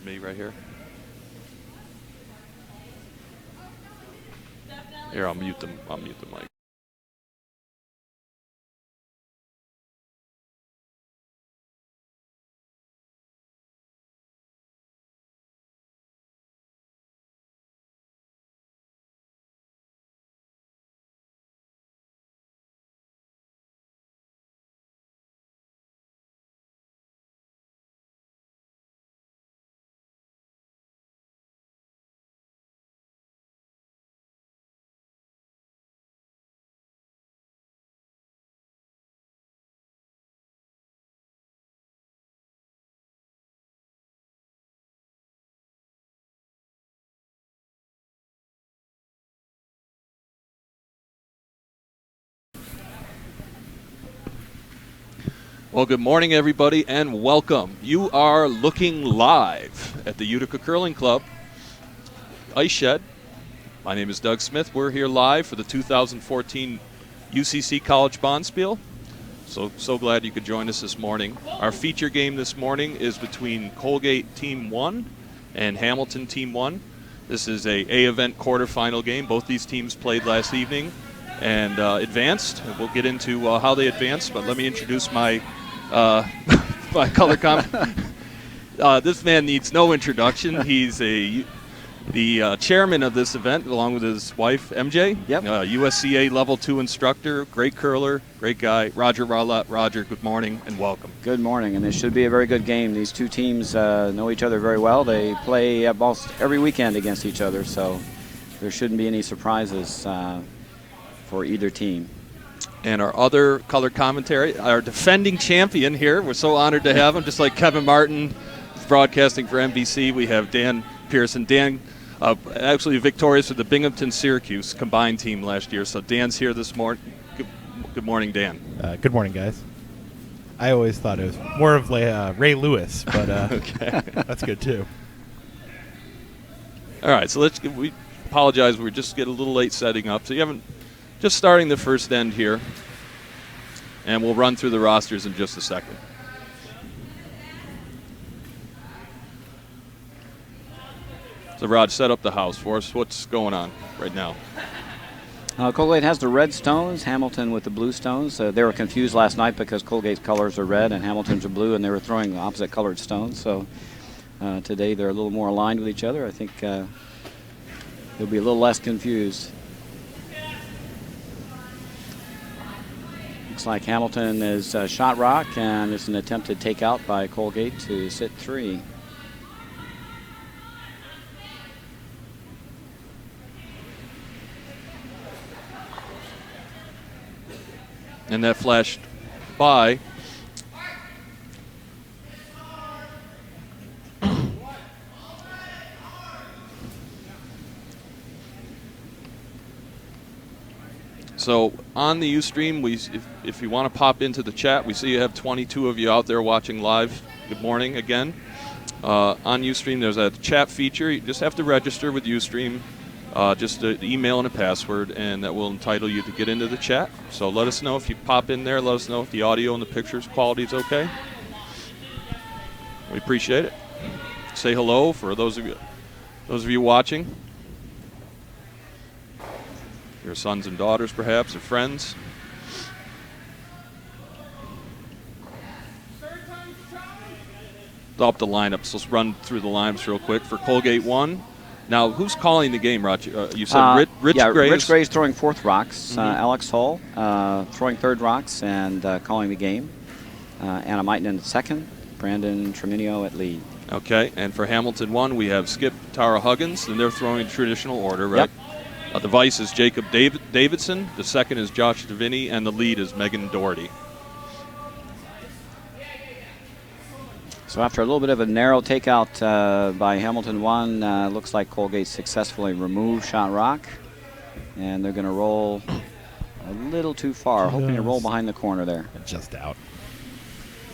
me right here. Here, I'll mute them. I'll mute the mic. Well, good morning, everybody, and welcome. You are looking live at the Utica Curling Club Ice Shed. My name is Doug Smith. We're here live for the 2014 UCC College Bonspiel. So glad you could join us this morning. Our feature game this morning is between Colgate Team 1 and Hamilton Team 1. This is a A-event quarterfinal game. Both these teams played last evening and advanced. We'll get into how they advanced, but let me introduce my my color comment. This man needs no introduction. He's the chairman of this event, along with his wife, MJ. Yep. USCA Level 2 instructor, great curler, great guy. Roger Rowlett. Roger, good morning and welcome. Good morning, and this should be a very good game. These two teams know each other very well. They play almost every weekend against each other, so there shouldn't be any surprises for either team. And our other color commentary, our defending champion here. We're so honored to have him, just like Kevin Martin, broadcasting for NBC. We have Dan Pearson. Dan, actually victorious with the Binghamton-Syracuse combined team last year. So Dan's here this morning. Good morning, Dan. Good morning, guys. I always thought it was more of Ray Lewis, but okay. That's good too. All right, so we apologize. We just get a little late setting up. So you haven't. Just starting the first end here, and we'll run through the rosters in just a second. So, Rod, set up the house for us. What's going on right now? Colgate has the red stones, Hamilton with the blue stones. They were confused last night because Colgate's colors are red and Hamilton's are blue, and they were throwing opposite colored stones. So today they're a little more aligned with each other. I think they'll be a little less confused. Looks like Hamilton is shot rock, and it's an attempted takeout by Colgate to sit 3. And that flashed by. So on the Ustream, if you want to pop into the chat, we see you have 22 of you out there watching live. Good morning again. On Ustream, there's a chat feature. You just have to register with Ustream, just an email and a password, and that will entitle you to get into the chat. So let us know if you pop in there. Let us know if the audio and the pictures quality is okay. We appreciate it. Say hello for those of you watching. Your sons and daughters, perhaps, or friends. Up the lineups. Let's run through the lineups real quick. For Colgate 1, now who's calling the game, Roger? You said Rich Graves? Rich Graves throwing fourth rocks. Alex Hull throwing third rocks and calling the game. Anna Mighton at second. Brandon Treminio at lead. Okay, and for Hamilton 1, we have Skip Tara Huggins, and they're throwing in traditional order, right? Yep. The vice is Jacob Davidson, the second is Josh Deviney, and the lead is Megan Doherty. So after a little bit of a narrow takeout by Hamilton 1, looks like Colgate successfully removed shot rock. And they're going to roll a little too far, hoping to roll behind the corner there. Just out.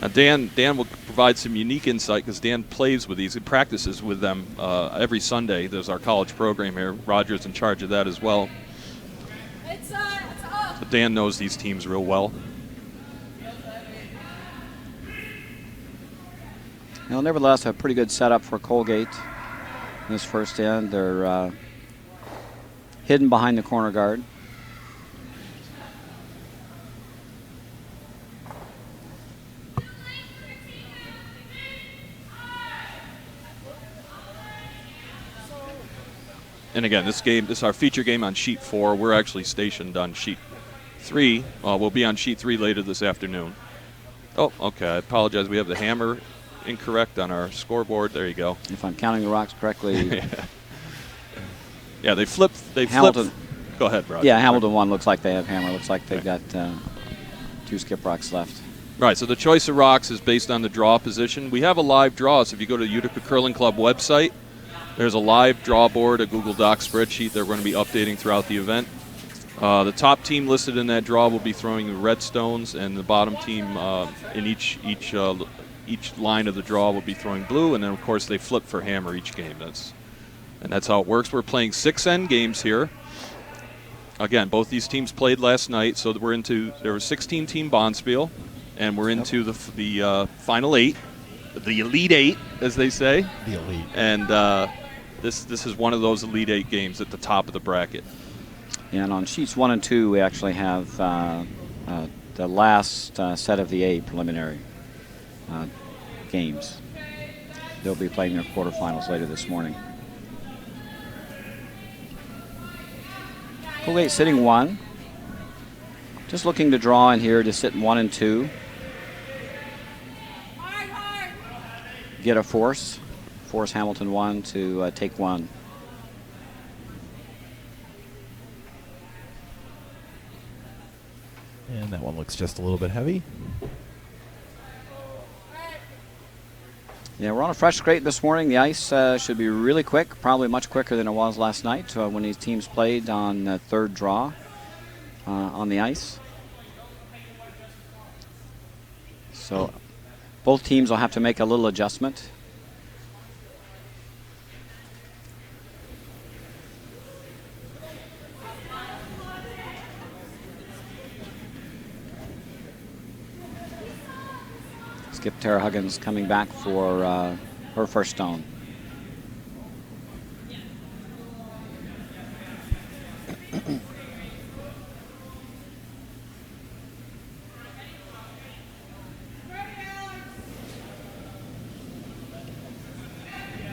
Now Dan will provide some unique insight because Dan plays with these. He practices with them every Sunday. There's our college program here. Roger's in charge of that as well. So Dan knows these teams real well. Now, nevertheless, a pretty good setup for Colgate in this first end. They're hidden behind the corner guard. And again, this is our feature game on sheet 4. We're actually stationed on sheet 3. We'll be on sheet 3 later this afternoon. Oh, okay. I apologize. We have the hammer incorrect on our scoreboard. There you go. If I'm counting the rocks correctly. Yeah, they flip. Hamilton. Go ahead, Rod. Yeah, Hamilton 1 looks like they have hammer. Looks like they've got 2 skip rocks left. Right, so the choice of rocks is based on the draw position. We have a live draw, so if you go to the Utica Curling Club website, there's a live draw board, a Google Doc spreadsheet that we're going to be updating throughout the event. The top team listed in that draw will be throwing the red stones, and the bottom team in each line of the draw will be throwing blue, and then of course they flip for hammer each game. That's how it works. We're playing 6 end games here. Again, both these teams played last night, so there was 16-team Bonspiel, and we're into the final 8, the Elite 8, as they say. The Elite. And this is one of those Elite 8 games at the top of the bracket. And on sheets 1 and 2, we actually have the last set of the 8 preliminary games. They'll be playing their quarterfinals later this morning. Colgate sitting 1. Just looking to draw in here to sit in 1 and 2. Get a force Hamilton 1 to take 1. And that one looks just a little bit heavy. Yeah, we're on a fresh skate this morning. The ice should be really quick, probably much quicker than it was last night when these teams played on the third draw on the ice. So both teams will have to make a little adjustment. Skip Tara Huggins coming back for her first stone.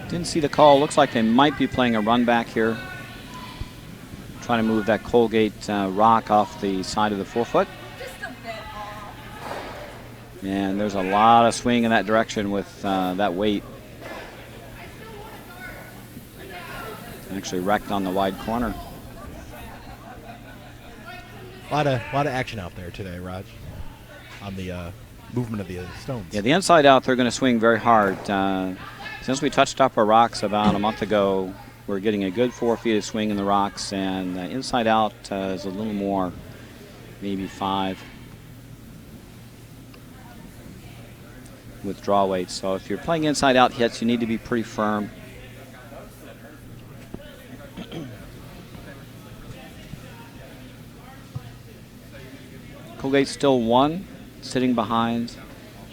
Didn't see the call. Looks like they might be playing a run back here. Trying to move that Colgate rock off the side of the forefoot. And there's a lot of swing in that direction with that weight. Actually wrecked on the wide corner. A lot of action out there today, Raj, on the movement of the stones. Yeah, the inside out, they're going to swing very hard. Since we touched up our rocks about a month ago, we're getting a good 4 feet of swing in the rocks, and inside out is a little more, maybe 5. With draw weights. So if you're playing inside out hits, you need to be pretty firm. Colgate still 1, sitting behind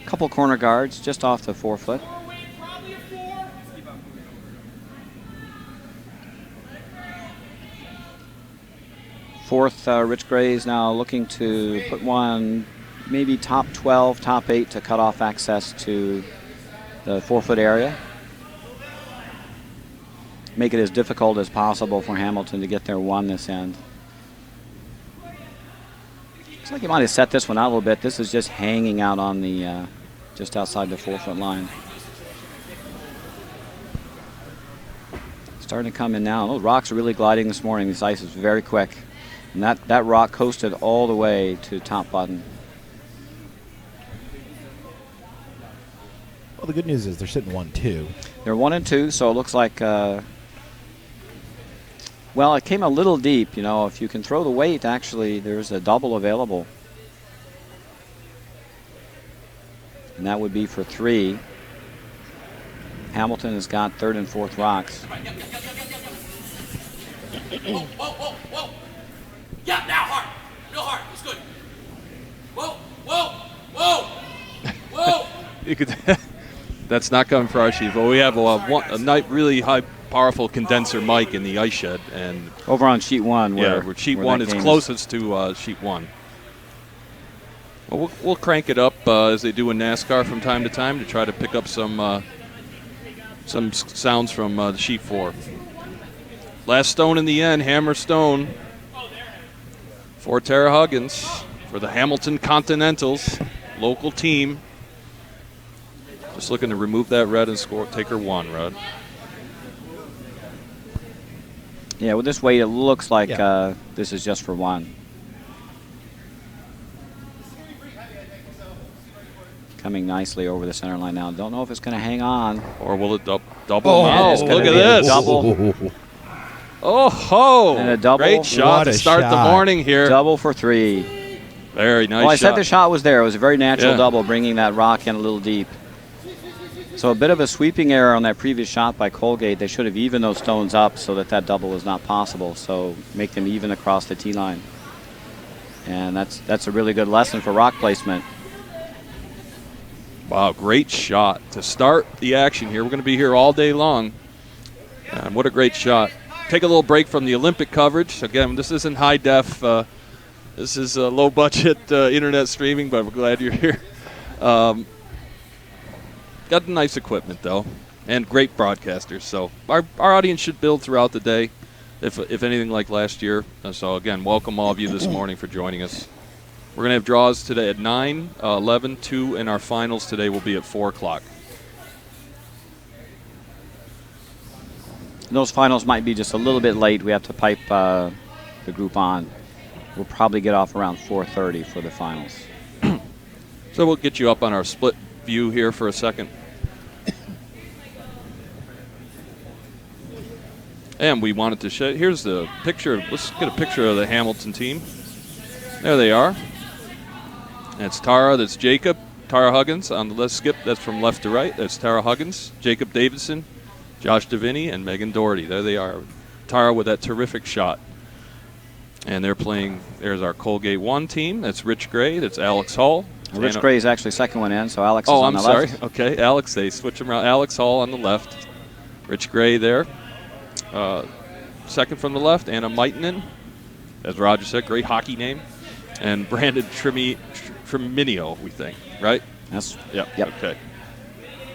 a couple corner guards just off the forefoot. Fourth, Rich Gray's now looking to put one maybe top 12, top 8 to cut off access to the forefoot area. Make it as difficult as possible for Hamilton to get their 1 this end. Looks like he might have set this one out a little bit. This is just hanging out on the, just outside the forefoot line. Starting to come in now. Those rocks are really gliding this morning. This ice is very quick. And that rock coasted all the way to top button. Well, the good news is they're sitting 1-2. They're 1 and 2, so it looks like, well, it came a little deep. You know, if you can throw the weight, actually, there's a double available. And that would be for 3. Hamilton has got 3rd and 4th rocks. Whoa, whoa, whoa, whoa. Yeah, now hard. Real hard. It's good. Whoa, whoa, whoa, whoa. You could That's not coming for our sheet. But we have a really high, powerful condenser mic in the ice shed, and over on sheet 1. where sheet 1 is closest to sheet 1. Well, we'll crank it up as they do in NASCAR from time to time to try to pick up some sounds from the sheet 4. Last stone in the end, hammer stone for Tara Huggins for the Hamilton Continentals, local team. Just looking to remove that red and score. Take her 1, Rod. Yeah, with this weight, it looks like this is just for 1. Coming nicely over the center line now. Don't know if it's going to hang on. Or will it double? Oh, Look at this. Double. Oh, ho. And a double. Great shot to start the morning here. Double for 3. Very nice Well, I shot. said the shot was there. It was a very natural double, bringing that rock in a little deep. So a bit of a sweeping error on that previous shot by Colgate. They should have evened those stones up so that double was not possible. So make them even across the tee line. And that's a really good lesson for rock placement. Wow, great shot to start the action here. We're going to be here all day long. And what a great shot. Take a little break from the Olympic coverage. Again, this isn't high def. This is low budget internet streaming, but we're glad you're here. Got nice equipment, though, and great broadcasters. So our audience should build throughout the day, if anything like last year. So, again, welcome all of you this morning for joining us. We're going to have draws today at 9, 11, 2, and our finals today will be at 4 o'clock. Those finals might be just a little bit late. We have to pipe the group on. We'll probably get off around 4:30 for the finals. So we'll get you up on our split view here for a second. And we wanted to show, here's the picture. Let's get a picture of the Hamilton team. There they are. That's Tara, that's Jacob. Tara Huggins on the left skip. That's from left to right. That's Tara Huggins, Jacob Davidson, Josh Deviney, and Megan Doherty. There they are. Tara with that terrific shot. And they're playing, there's our Colgate 1 team. That's Rich Gray. That's Alex Hall. Rich Gray is actually second one in, so Alex is on the left. Oh, I'm sorry. Okay, Alex, they switch them around. Alex Hall on the left. Rich Gray there. Second from the left, Anna Maitinen. As Roger said, great hockey name. And Brandon Treminio, we think, right? Yes. Yep. Yep. Okay.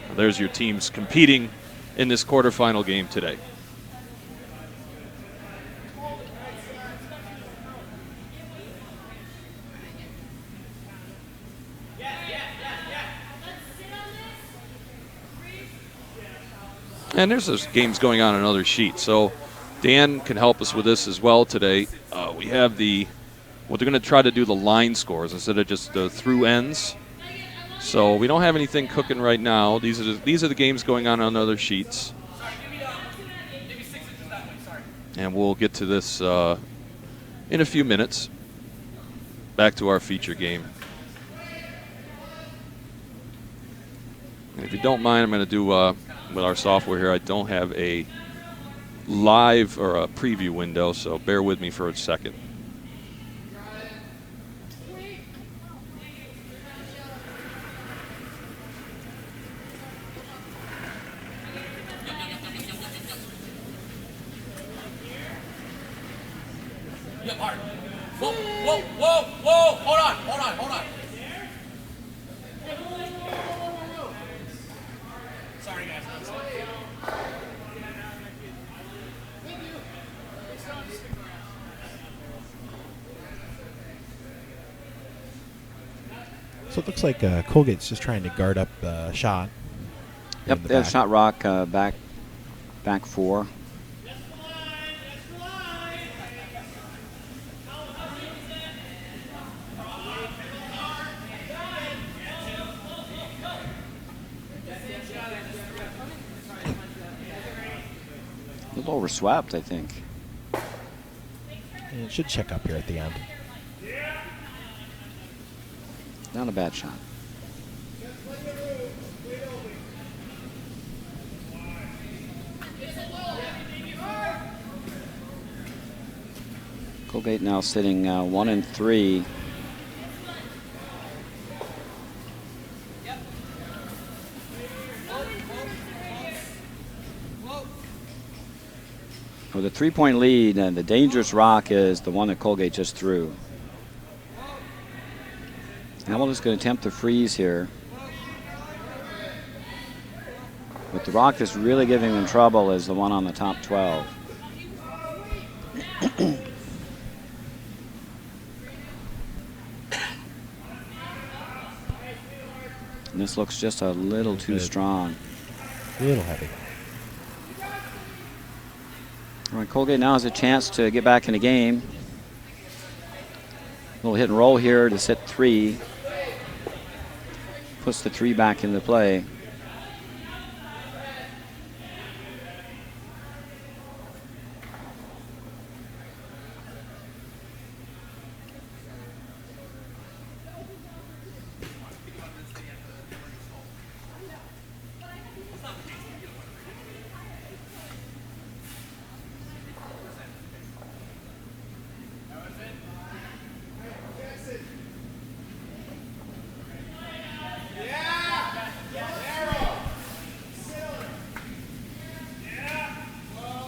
Well, there's your teams competing in this quarterfinal game today. And there's those games going on another sheet. So Dan can help us with this as well today. We have well, they're going to try to do the line scores instead of just the through ends. So we don't have anything cooking right now. These are the games going on other sheets. And we'll get to this in a few minutes. Back to our feature game. And if you don't mind, I'm going to do, with our software here, I don't have a live or a preview window, so bear with me for a second. Yep, hard. Whoa, whoa, whoa, whoa. Hold on, hold on, hold on. Sorry, guys. So it looks like Colgate's just trying to guard up the shot. Yep, they have shot rock back 4. A little overswept, I think. And it should check up here at the end. Not a bad shot. Colgate now sitting 1 and 3. With a 3-point lead, and the dangerous rock is the one that Colgate just threw. Hamilton's going to attempt to freeze here. But the rock that's really giving them trouble is the one on the top 12. And this looks just a little too strong. A little heavy. All right, Colgate now has a chance to get back in the game. A little hit and roll here to set 3. Puts the 3 back into play.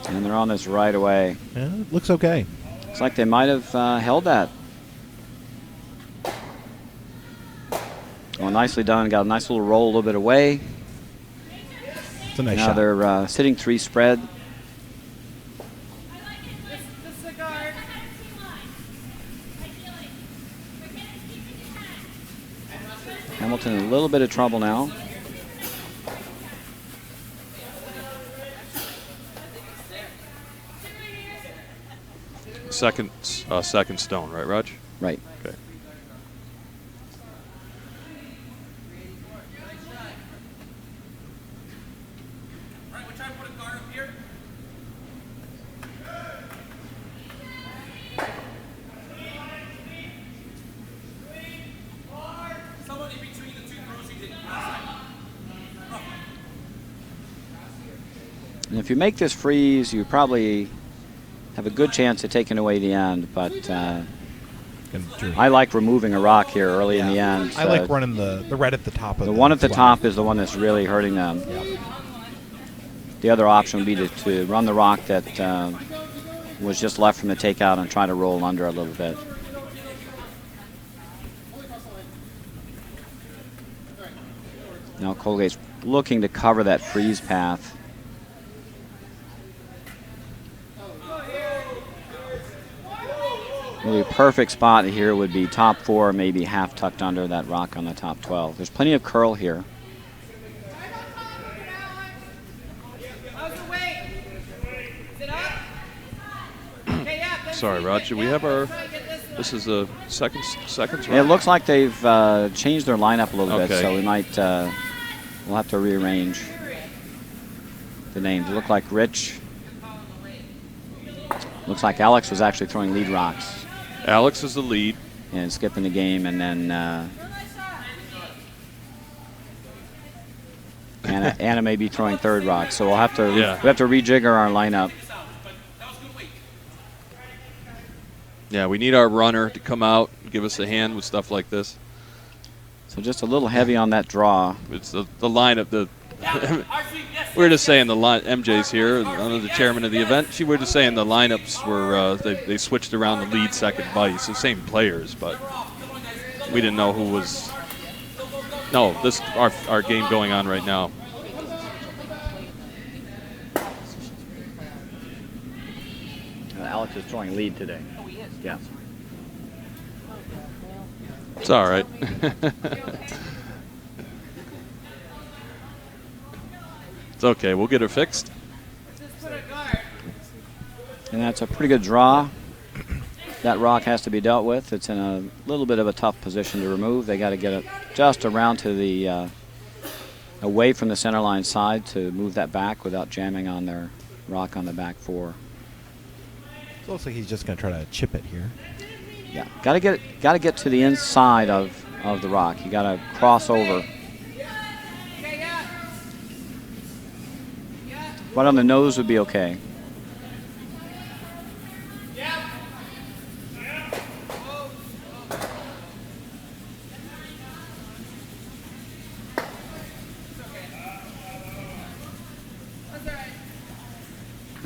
And they're on this right away. Yeah, it looks okay. Looks like they might have held that. Oh, nicely done. Got a nice little roll a little bit away. It's a nice Now shot. they're sitting 3 spread. Hamilton in a little bit of trouble now. Second stone, right, Raj? Right. Okay. All right, we're trying to put a guard up here. Someone in between the 2 throws he did last time. And if you make this freeze, you probably have a good chance of taking away the end, but I like removing a rock here early in the end. I like running the red at the top of the one at the top is the one that's really hurting them. Yep. The other option would be to run the rock that was just left from the takeout and try to roll under a little bit. Now Colgate's looking to cover that freeze path. Really perfect spot here would be top 4, maybe half tucked under that rock on the top 12. There's plenty of curl here. Sorry, Raj. Do we have our? This is the seconds It round? looks like they've changed their lineup a little bit, Okay. so we might we'll have to rearrange the names. It looked like Rich. Looks like Alex was actually throwing lead rocks Alex is the lead. and skipping the game, and then Anna may be throwing third rock. So we'll have to we have to rejigger our lineup. Yeah, we need our runner to come out and give us a hand with stuff like this. So just a little heavy on that draw. It's the lineup. We were just saying the line. MJ's here, the chairman of the event. We were just saying the lineups were they switched around the lead, second, vice, the same players, but we didn't know who was. No, this our game going on right now. Alex is throwing lead today. Oh, he is? Yeah. It's all right. It's okay. We'll get her fixed. And that's a pretty good draw. That rock has to be dealt with. It's in a little bit of a tough position to remove. They got to get it just around to the away from the center line side to move that back without jamming on their rock on the back 4. It looks like he's just going to try to chip it here. Yeah, got to get to the inside of the rock. You got to cross over. Right on the nose would be okay.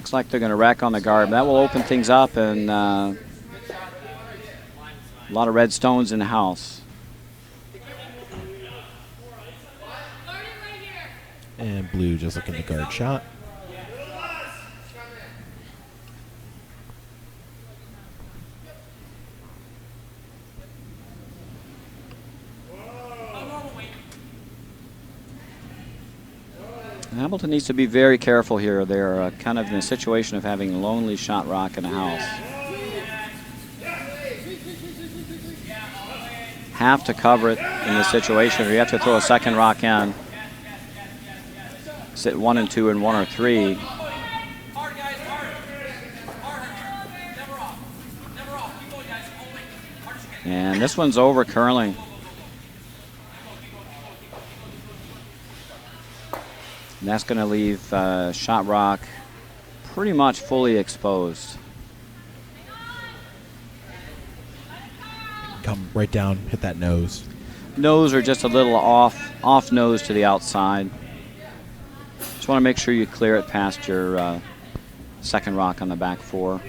Looks like they're going to rack on the guard. That will open things up, and a lot of red stones in the house. And blue just looking to guard shot. Hamilton needs to be very careful here. They're kind of in a situation of having a lonely shot rock in the house. Have to cover it in this situation, or you have to throw a second rock in. Sit 1 and 2 and 1 or 3. Hard, guys, hard. Hard. Never off. Never off. Keep going, guys. Only. Hard as you can. And this one's over curling. And that's going to leave shot rock pretty much fully exposed. Come right down, hit that nose. Nose are just a little off nose to the outside. Just want to make sure you clear it past your second rock on the back 4.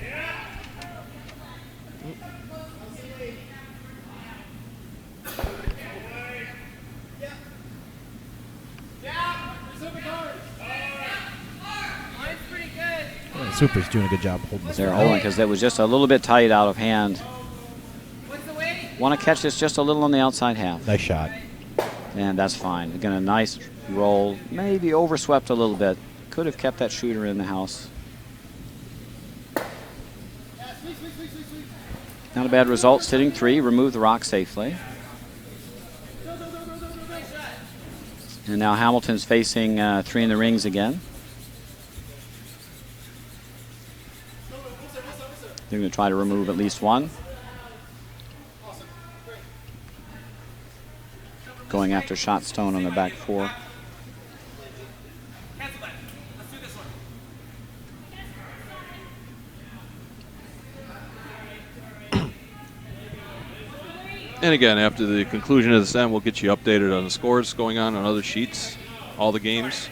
Super's doing a good job holding this. They're holding because that was just a little bit tight out of hand. What's the weight? Want to catch this just a little on the outside half. Nice shot. And that's fine. Again, a nice roll. Maybe overswept a little bit. Could have kept that shooter in the house. Not a bad result. Sitting 3. Remove the rock safely. And now Hamilton's facing 3 in the rings again. They're going to try to remove at least 1. Going after shot stone on the back 4. Cancel that. Let's do this one. And again, after the conclusion of this end, we'll get you updated on the scores going on other sheets, all the games.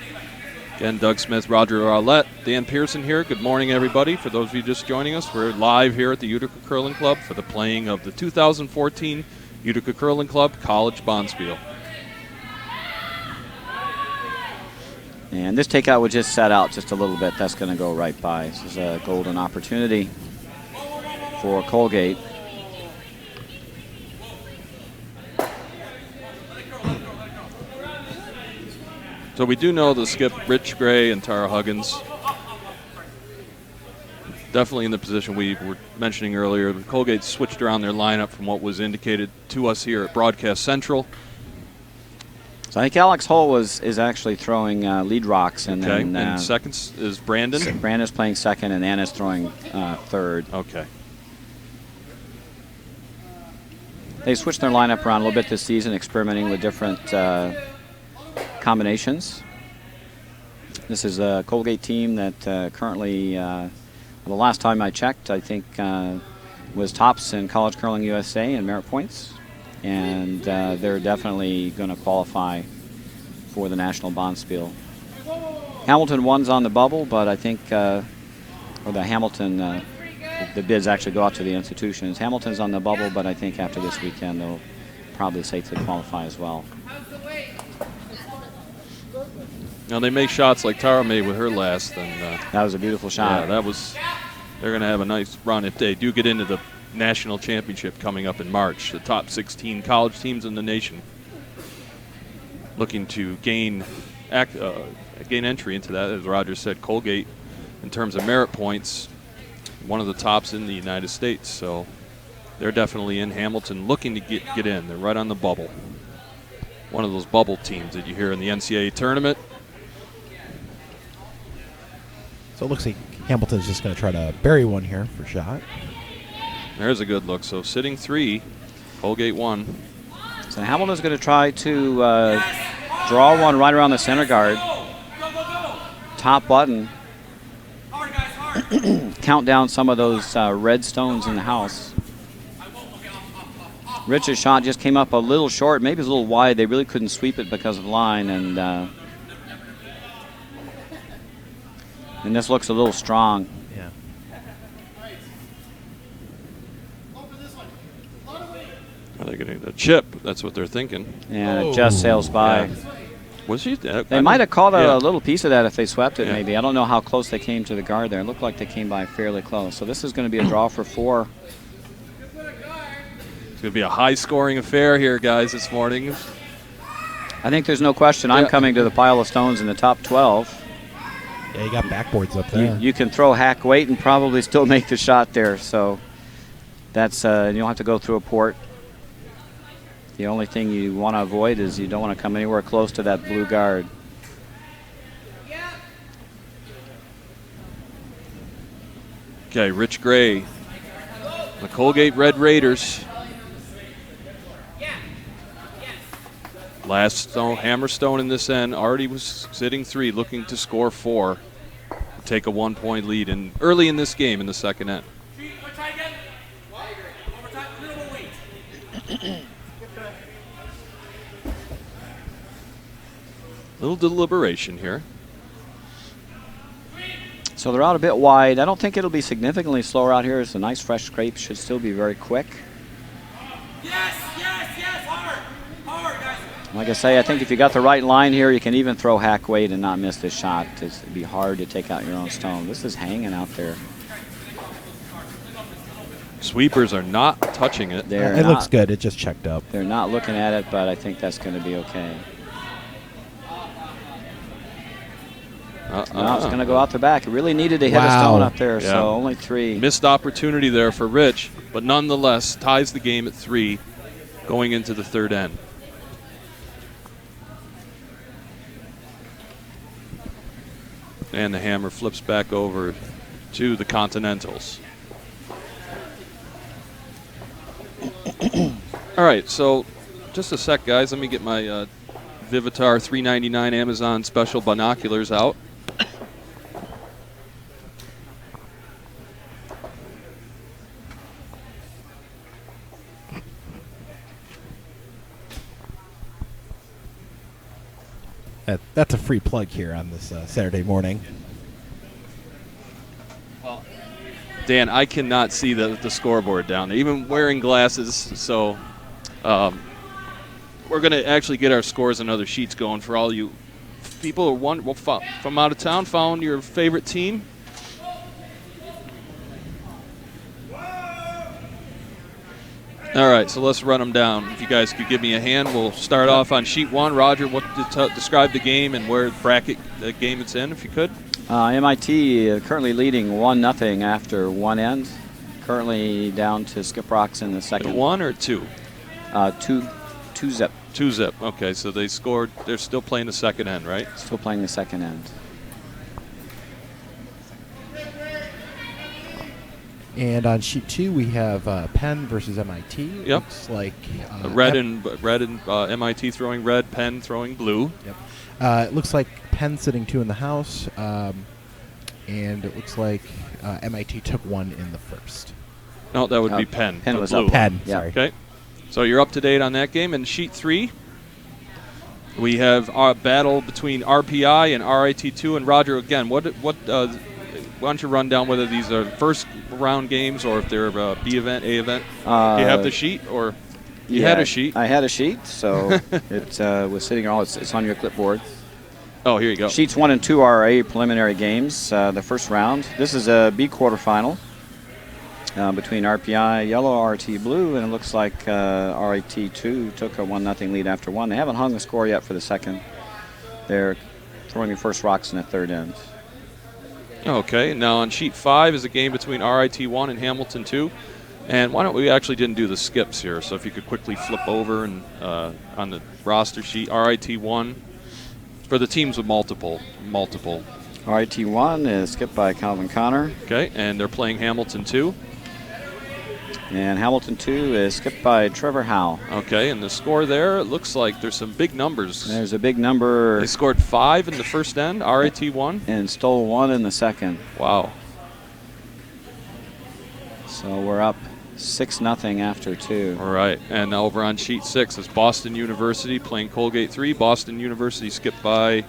Again, Doug Smith, Roger Rowlett, Dan Pearson here. Good morning, everybody. For those of you just joining us, we're live here at the Utica Curling Club for the playing of the 2014 Utica Curling Club College Bonspiel. And this takeout would just set out just a little bit. That's going to go right by. This is a golden opportunity for Colgate. So we do know the skip Rich Gray and Tara Huggins definitely in the position we were mentioning earlier. Colgate switched around their lineup from what was indicated to us here at Broadcast Central. So I think Alex Hull is actually throwing lead rocks, and Okay, then and seconds is Brandon. Brandon's playing second, and Anna's throwing third. Okay. They switched their lineup around a little bit this season, experimenting with different combinations. This is a Colgate team that currently, the last time I checked, I think was tops in College Curling USA in merit points, and they're definitely going to qualify for the National Bonspiel. Hamilton 1's on the bubble, but I think, or the Hamilton, the bids actually go out to the institutions. Hamilton's on the bubble, but I think after this weekend they'll probably safely qualify as well. Now they make shots like Tara made with her last, and That was a beautiful shot. yeah, that was. They're going to have a nice run if they do get into the national championship coming up in March. The top 16 college teams in the nation looking to gain entry into that. As Roger said, Colgate, in terms of merit points, one of the tops in the United States. So they're definitely in. Hamilton looking to get in. They're right on the bubble. One of those bubble teams that you hear in the NCAA tournament. So it looks like Hamilton's just going to try to bury one here for shot. There's a good look. So sitting 3, Colgate 1. So Hamilton's going to try to draw one right around the center guard. Top button. Hard, guys, hard. Count down some of those red stones in the house. Rich's shot just came up a little short, maybe it was a little wide. They really couldn't sweep it because of line, and And this looks a little strong. Yeah. Are they getting the chip? That's what they're thinking. And it just sails by. Yeah. Was she? They might have caught a little piece of that if they swept it, Yeah. maybe. I don't know how close they came to the guard there. It looked like they came by fairly close. So this is going to be a draw for 4. It's going to be a high-scoring affair here, guys, this morning. I think there's no question I'm coming to the pile of stones in the top 12. Yeah, you got backboards up there. You can throw hack weight and probably still make the shot there. So that's you don't have to go through a port. The only thing you want to avoid is you don't want to come anywhere close to that blue guard. Okay, Rich Gray, the Colgate Red Raiders. Last stone, hammerstone in this end, already was sitting 3, looking to score 4. Take a 1-point lead early in this game in the second end. Try again. Overtime, little more weight. Little deliberation here. So they're out a bit wide. I don't think it'll be significantly slower out here. It's a nice fresh scrape. Should still be very quick. Yes, hard, guys. Like I say, I think if you got the right line here, you can even throw hack weight and not miss this shot. It'd be hard to take out your own stone. This is hanging out there. Sweepers are not touching it. It looks good. It just checked up. They're not looking at it, but I think that's going to be okay. No, it's going to go out the back. It really needed to hit a stone up there, so only 3. Missed opportunity there for Rich, but nonetheless ties the game at 3 going into the third end. And the hammer flips back over to the Continentals. All right, so just a sec, guys. Let me get my Vivitar $3.99 Amazon special binoculars out. That's a free plug here on this Saturday morning. Dan, I cannot see the scoreboard down there, even wearing glasses. So we're going to actually get our scores and other sheets going for all you people who from out of town found your favorite team. All right, so let's run them down. If you guys could give me a hand, we'll start off on sheet 1. Roger, describe the game and where bracket the game it's in, if you could. MIT currently leading 1-0 after one end. Currently down to Skip Rocks in the second. 1 or 2? 2-zip. 2-zip. Okay, so they scored. They're still playing the second end, right? Still playing the second end. And on sheet 2, we have Penn versus MIT. Yep. Looks like red and MIT throwing red, Penn throwing blue. Yep. It looks like Penn sitting 2 in the house, and it looks like MIT took 1 in the first. No, that would be Penn. Penn was blue. up. Penn. Yeah. Sorry. Okay, so you're up to date on that game. And sheet 3, we have our battle between RPI and RIT2. And Roger, again, why don't you run down whether these are first round games or if they're B event, A event? Do you have the sheet, or you had a sheet? I had a sheet, so it was sitting on. It's on your clipboard. Oh, here you go. Sheets 1 and 2 are A preliminary games. The first round. This is a B quarterfinal between RPI yellow, RT blue, and it looks like RIT2 took a 1-0 lead after 1. They haven't hung the score yet for the second. They're throwing the first rocks in the third end. Okay, now on sheet 5 is a game between RIT1 and Hamilton 2. And why don't we actually didn't do the skips here, so if you could quickly flip over and on the roster sheet, RIT1 for the teams with multiple. RIT1 is skipped by Calvin Connor. Okay, and they're playing Hamilton 2. And Hamilton 2 is skipped by Trevor Howe. Okay, and the score there, it looks like there's some big numbers. There's a big number. They scored 5 in the first end, RIT1. And stole 1 in the second. Wow. So we're up 6-0 after 2. All right, and now over on sheet 6 is Boston University playing Colgate 3. Boston University skipped by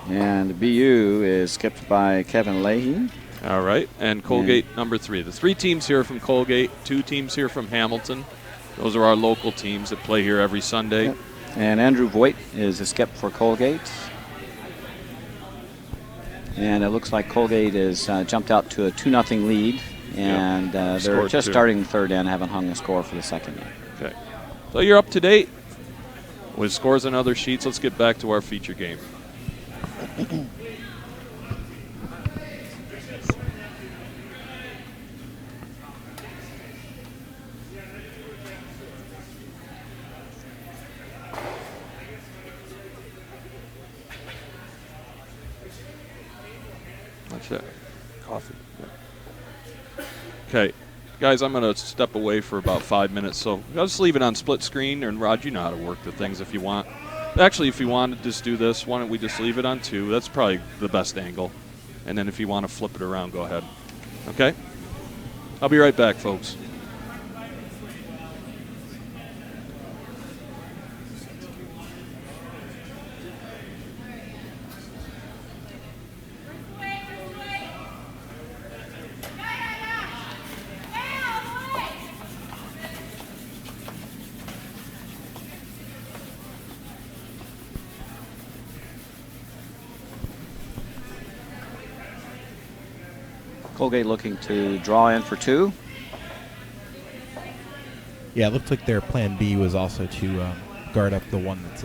And BU is skipped by Kevin Leahy. All right, and Colgate number 3. The 3 teams here from Colgate, 2 teams here from Hamilton. Those are our local teams that play here every Sunday. Yep. And Andrew Voigt is a skip for Colgate. And it looks like Colgate is jumped out to a 2-0 lead. And they're Scored just 2. starting the third end, haven't hung a score for the second yet. Okay, so you're up to date with scores and other sheets. Let's get back to our feature game. Watch that. Coffee. Yeah. Okay. Guys, I'm going to step away for about 5 minutes, so I'll just leave it on split screen, and Rod, you know how to work the things if you want. Actually, if you want to just do this, why don't we just leave it on 2? That's probably the best angle. And then if you want to flip it around, go ahead. Okay? I'll be right back, folks. Colgate looking to draw in for 2. Yeah, it looked like their plan B was also to guard up the one that's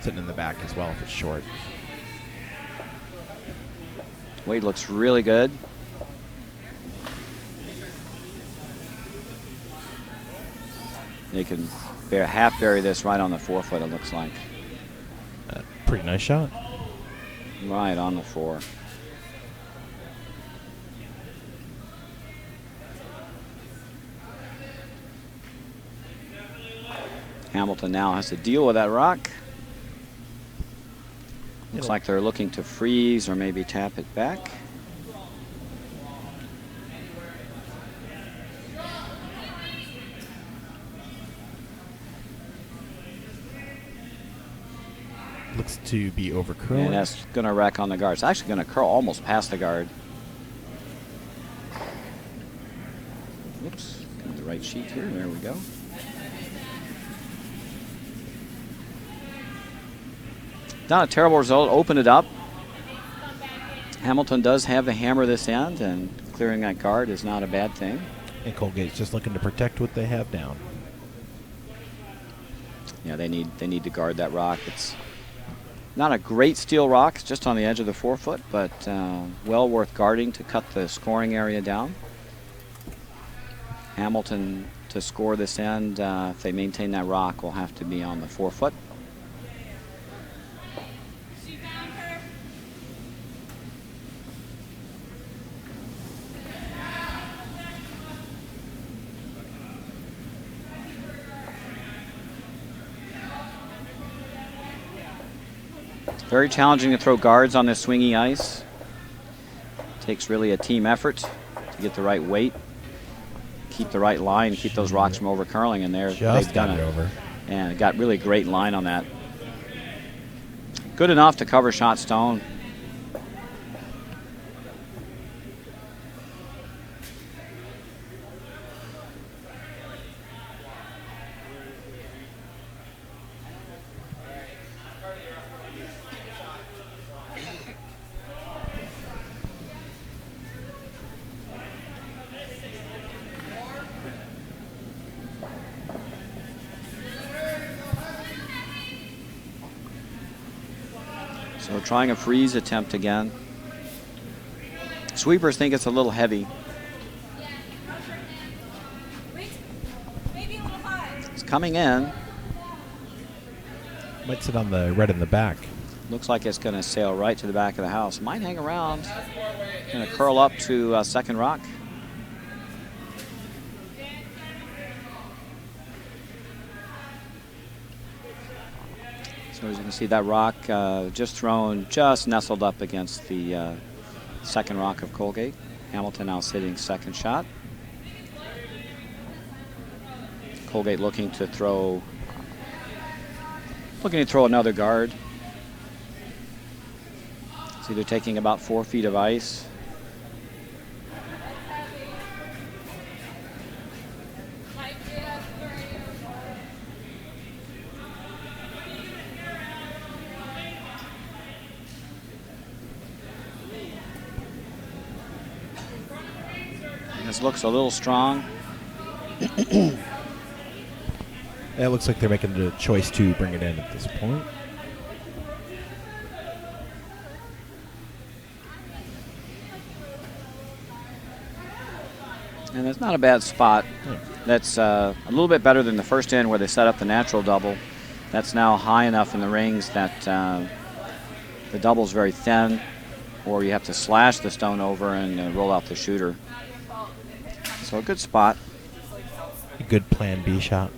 sitting in the back as well if it's short. Wade looks really good. They can half bury this right on the 4-foot, it looks like. Pretty nice shot. Right on the 4. Hamilton now has to deal with that rock. Looks like they're looking to freeze or maybe tap it back. Looks to be over curling. And that's going to wreck on the guard. It's actually going to curl almost past the guard. Whoops, got the right sheet here. There we go. Not a terrible result. Open it up. Hamilton does have the hammer this end, and clearing that guard is not a bad thing. And Colgate's just looking to protect what they have down. Yeah, they need to guard that rock. It's not a great steel rock. It's just on the edge of the 4-foot, but well worth guarding to cut the scoring area down. Hamilton to score this end, if they maintain that rock, will have to be on the 4-foot. Very challenging to throw guards on this swingy ice. Takes really a team effort to get the right weight, keep the right line, keep those rocks from over curling, and they've done it. Over. And got really great line on that. Good enough to cover shot stone. So trying a freeze attempt again. Sweepers think it's a little heavy. It's coming in. Might sit on the red in the back. Looks like it's going to sail right to the back of the house. Might hang around. Going to curl up to second rock. So as you can see, that rock just thrown, just nestled up against the second rock of Colgate. Hamilton now sitting second shot. Colgate looking to throw another guard. See, they're taking about 4 feet of ice. This looks a little strong. It looks like they're making the choice to bring it in at this point. And it's not a bad spot. That's a little bit better than the first end where they set up the natural double. That's now high enough in the rings that the double's very thin, or you have to slash the stone over and roll out the shooter. So a good spot. A good plan B shot.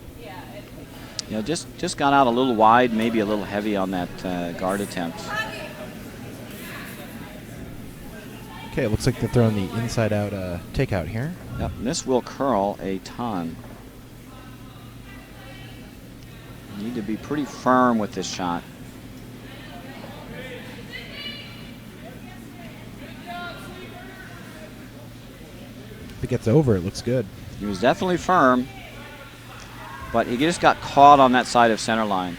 You know, just got out a little wide, maybe a little heavy on that guard attempt. Okay, it looks like they're throwing the inside-out takeout here. Yep, and this will curl a ton. You need to be pretty firm with this shot. If it gets over, it looks good. He was definitely firm, but he just got caught on that side of center line.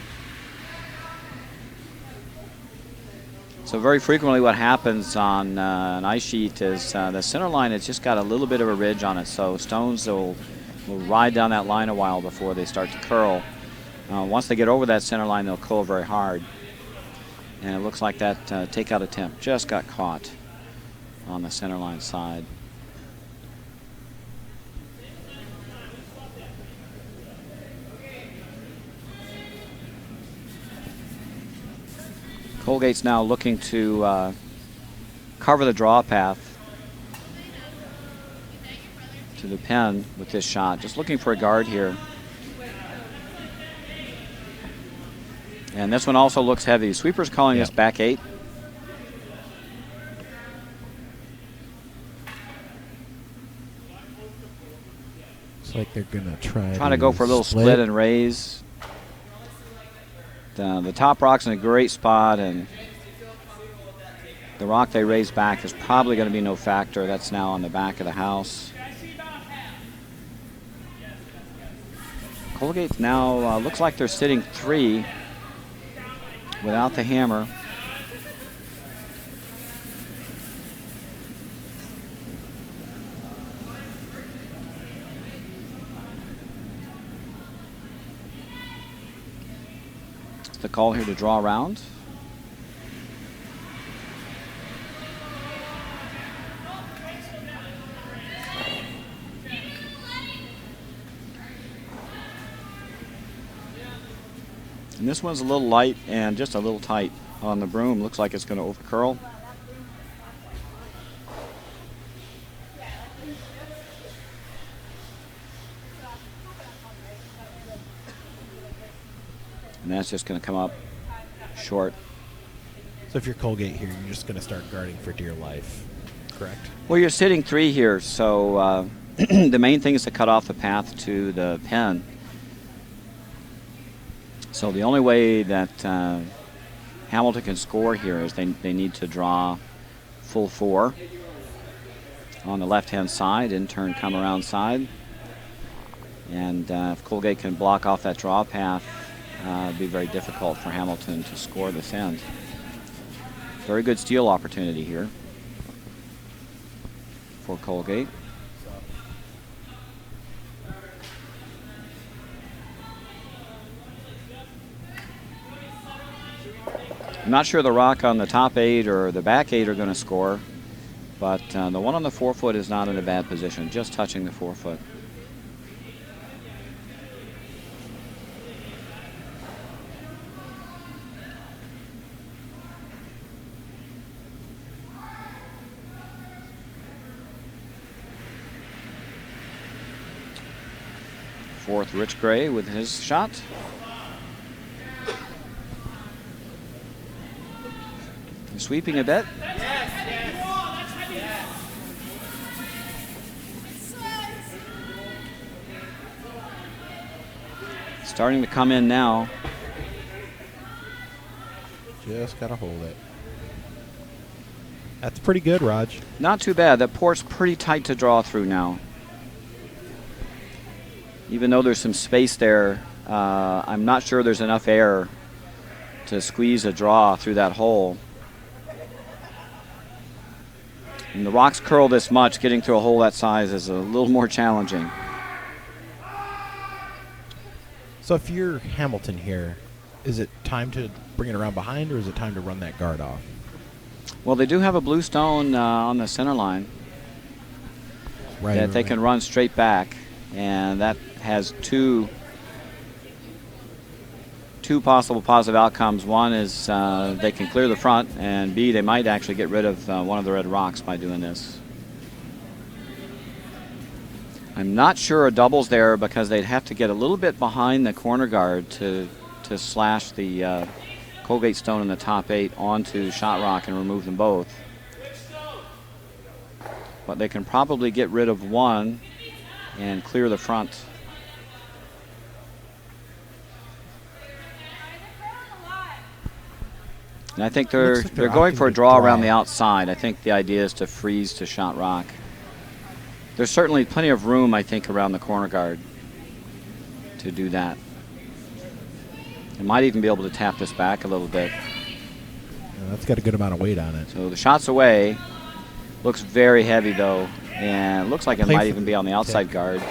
So very frequently what happens on an ice sheet is the center line has just got a little bit of a ridge on it, so stones will ride down that line a while before they start to curl. Once they get over that center line, they'll curl very hard. And it looks like that takeout attempt just got caught on the center line side. Colgate's now looking to cover the draw path to the pin with this shot. Just looking for a guard here. And this one also looks heavy. Sweeper's calling this back 8. Looks like they're gonna try to go for a little split and raise. The top rock's in a great spot, and the rock they raise back is probably going to be no factor. That's now on the back of the house. Colgate now looks like they're sitting 3 without the hammer. The call here to draw around. And this one's a little light and just a little tight on the broom. Looks like it's going to over curl. And that's just going to come up short. So if you're Colgate here, you're just going to start guarding for dear life, correct? Well, you're sitting 3 here, so the main thing is to cut off the path to the pin. So the only way that Hamilton can score here is they need to draw full 4 on the left-hand side, in turn come around side. And if Colgate can block off that draw path, it'd be very difficult for Hamilton to score this end. Very good steal opportunity here for Colgate. I'm not sure the rock on the top 8 or the back 8 are going to score, but the one on the 4-foot is not in a bad position, just touching the 4-foot. Fourth, Rich Gray with his shot. Sweeping a bit. Starting to come in now. Just got to hold it. That's pretty good, Raj. Not too bad. That port's pretty tight to draw through now. Even though there's some space there, I'm not sure there's enough air to squeeze a draw through that hole. And the rocks curl this much, getting through a hole that size is a little more challenging. So if you're Hamilton here, is it time to bring it around behind, or is it time to run that guard off? Well, they do have a blue stone on the center line that they can run straight back, and that has two possible positive outcomes. One is they can clear the front, and B, they might actually get rid of one of the red rocks by doing this. I'm not sure a double's there because they'd have to get a little bit behind the corner guard to slash the Colgate stone in the top 8 onto shot rock and remove them both. But they can probably get rid of one and clear the front. And I think they're going for a draw around the outside. I think the idea is to freeze to shot rock. There's certainly plenty of room, I think, around the corner guard to do that. They might even be able to tap this back a little bit. Yeah, that's got a good amount of weight on it. So the shot's away. Looks very heavy, though. And it looks like it might even be on the outside guard.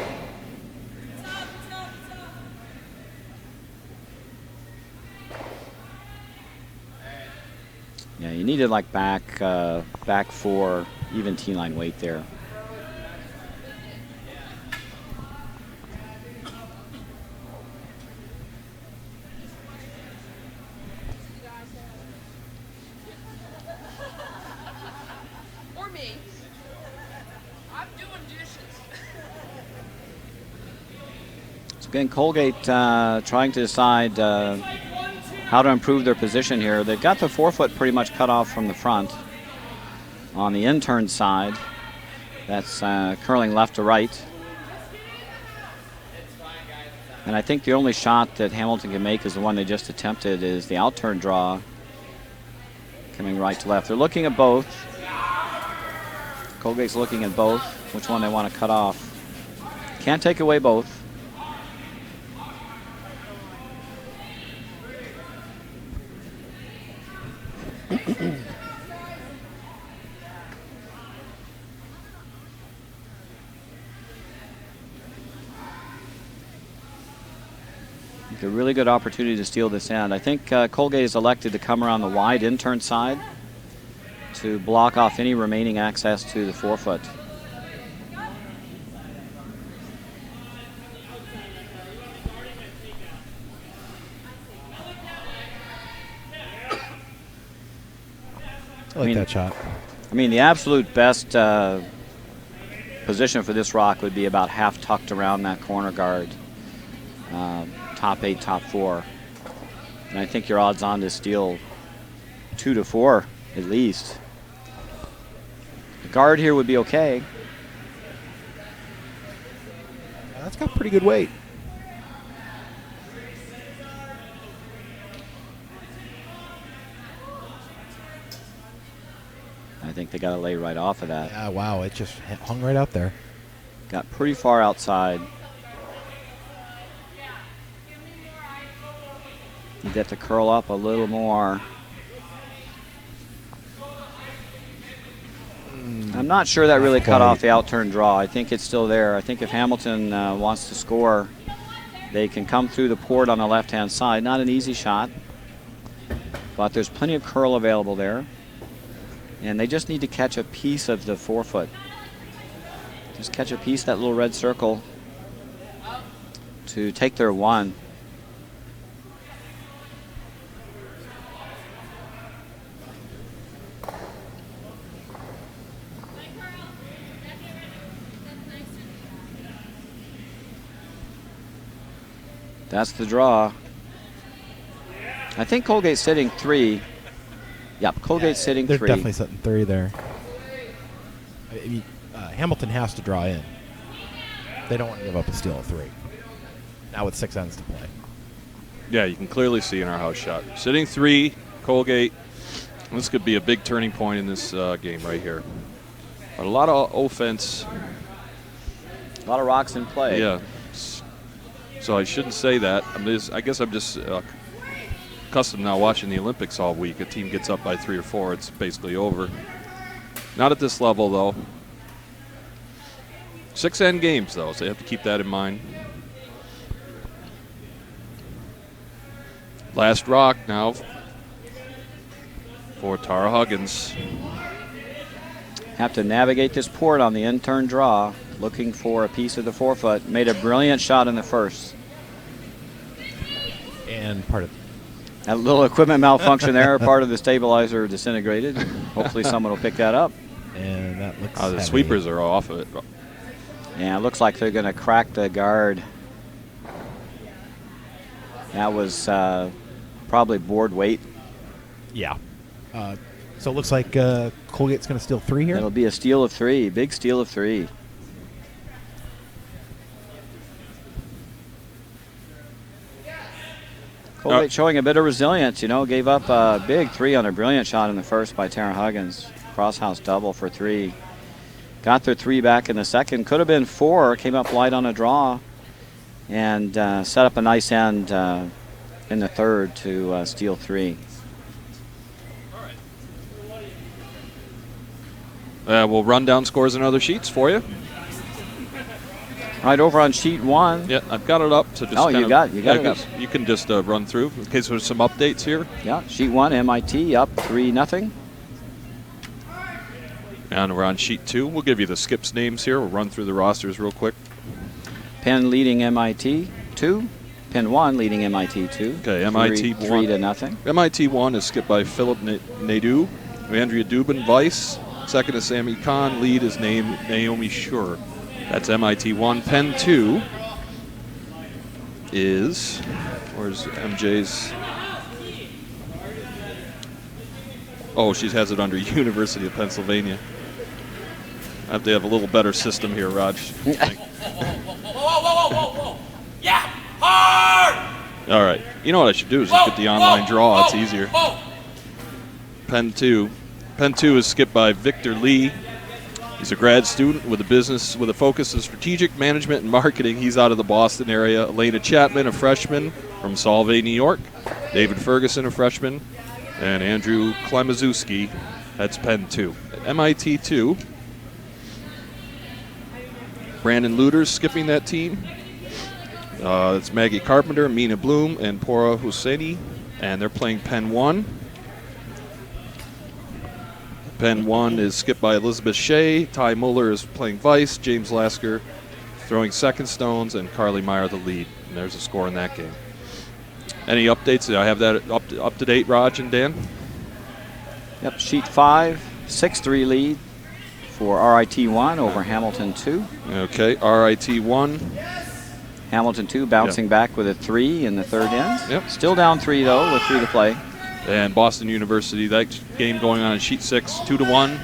Yeah, you needed like back 4, even T-line weight there. Or me. I'm doing dishes. So again, Colgate trying to decide how to improve their position here. They've got the forefoot pretty much cut off from the front. On the in-turn side, that's curling left to right. And I think the only shot that Hamilton can make is the one they just attempted, is the out-turn draw coming right to left. They're looking at both. Colgate's looking at both, which one they want to cut off. Can't take away both. A really good opportunity to steal this end. I think Colgate is elected to come around the wide in-turn side to block off any remaining access to the forefoot. I like that shot. I mean, the absolute best position for this rock would be about half tucked around that corner guard. Top 8, top 4. And I think your odds on to steal 2 to 4 at least. The guard here would be okay. That's got pretty good weight. I think they got to lay right off of that. Yeah, wow, it just hung right out there. Got pretty far outside. You get to curl up a little more. I'm not sure that really cut off the out-turn draw. I think it's still there. I think if Hamilton wants to score, they can come through the port on the left-hand side. Not an easy shot, but there's plenty of curl available there. And they just need to catch a piece of the forefoot. Just catch a piece of that little red circle to take their one. That's the draw. I think Colgate's sitting 3. Yep, Colgate's sitting 3. They're definitely sitting 3 there. I mean, Hamilton has to draw in. They don't want to give up a steal of 3. Now with 6 ends to play. Yeah, you can clearly see in our house shot. Sitting 3, Colgate. This could be a big turning point in this game right here. But a lot of offense. A lot of rocks in play. Yeah. So I shouldn't say that. I guess I'm just accustomed now watching the Olympics all week. A team gets up by 3 or 4, it's basically over. Not at this level, though. 6-end games, though, so you have to keep that in mind. Last rock now for Tara Huggins. Have to navigate this port on the in-turn draw, looking for a piece of the forefoot. Made a brilliant shot in the first. And part of A little equipment malfunction there. Part of the stabilizer disintegrated. Hopefully someone will pick that up. and that looks The heavy. sweepers are off of it. Yeah, it looks like they're going to crack the guard. That was probably board weight. Yeah. So it looks like Colgate's going to steal 3 here. It'll be a steal of 3, big steal of 3. Colgate showing a bit of resilience, you know, gave up a big 3 on a brilliant shot in the first by Tara Huggins. Crosshouse double for 3. Got their 3 back in the second. Could have been 4, came up light on a draw, and set up a nice end in the third to steal 3. We'll run down scores and other sheets for you. Right over on sheet 1. Yeah, I've got it up. So just Oh, you got it up. You can just run through in case there's some updates here. Yeah, sheet 1, MIT up 3-0. And we're on sheet 2. We'll give you the skips names here. We'll run through the rosters real quick. Penn leading MIT 2. Penn 1 leading MIT 2. Okay, MIT 3 1. to nothing. MIT 1 is skipped by Philip Nadeau, Andrea Dubin, vice. Second is Sammy Khan. Lead is Naomi Schur. That's MIT 1. Penn 2 is, where's MJ's? Oh, she has it under University of Pennsylvania. I have to have a little better system here, Raj. Whoa, whoa, whoa, whoa. Yeah, hard! All right. You know what I should do is just get the online draw. It's easier. Whoa. Penn 2. Penn 2 is skipped by Victor Lee. He's a grad student with a focus in strategic management and marketing. He's out of the Boston area. Elena Chapman, a freshman from Solvay, New York. David Ferguson, a freshman. And Andrew Klemaszewski. That's Penn 2. At MIT 2, Brandon Luter's skipping that team. It's Maggie Carpenter, Mina Bloom, and Pora Husseini. And they're playing Penn 1. Penn 1 is skipped by Elizabeth Shea. Ty Muller is playing vice. James Lasker throwing second stones, and Carly Meyer the lead. And there's a score in that game. Any updates? I have that up to date, Raj and Dan? Yep, sheet 5, 6-3 lead for RIT 1 over Hamilton 2. Okay, RIT 1. Hamilton 2 bouncing back with a 3 in the third end. Yep. Still down 3 though with 3 to play. And Boston University, that game going on in sheet 6, 2-1.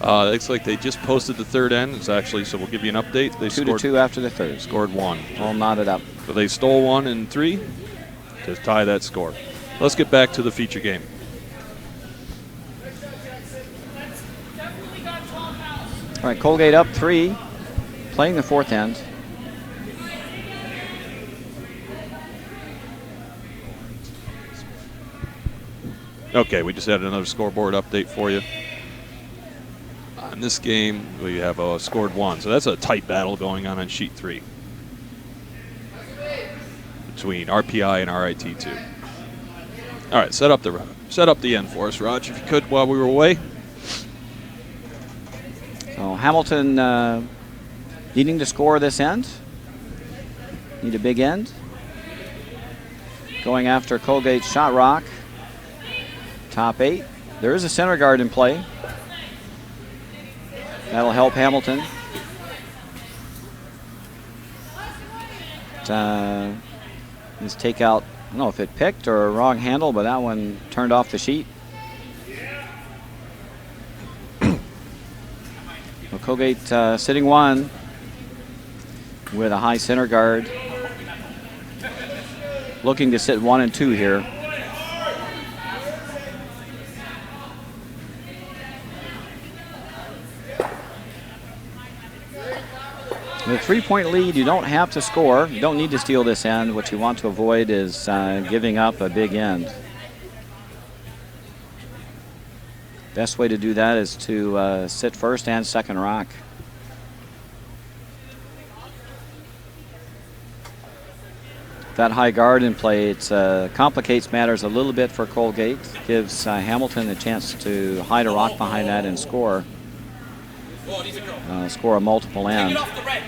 Looks like they just posted the third end. It's actually, so we'll give you an update. They 2-2 after the third. scored 1. All knotted up. So they stole 1 and 3 to tie that score. Let's get back to the feature game. All right, Colgate up 3, playing the fourth end. Okay, we just had another scoreboard update for you. In this game, we have scored 1. So that's a tight battle going on sheet 3 between RPI and RIT2. All right, set up the end for us, Raj, if you could, while we were away. So Hamilton needing to score this end. Need a big end. Going after Colgate's shot rock. Top 8. There is a center guard in play. That'll help Hamilton. This takeout, I don't know if it picked or a wrong handle, but that one turned off the sheet. Well, Colgate sitting 1 with a high center guard. Looking to sit 1 and 2 here. With a 3-point lead, you don't have to score. You don't need to steal this end. What you want to avoid is giving up a big end. Best way to do that is to sit first and second rock. That high guard in play, it complicates matters a little bit for Colgate. Gives Hamilton a chance to hide a rock behind that and score. Score a multiple end. Take it off the red.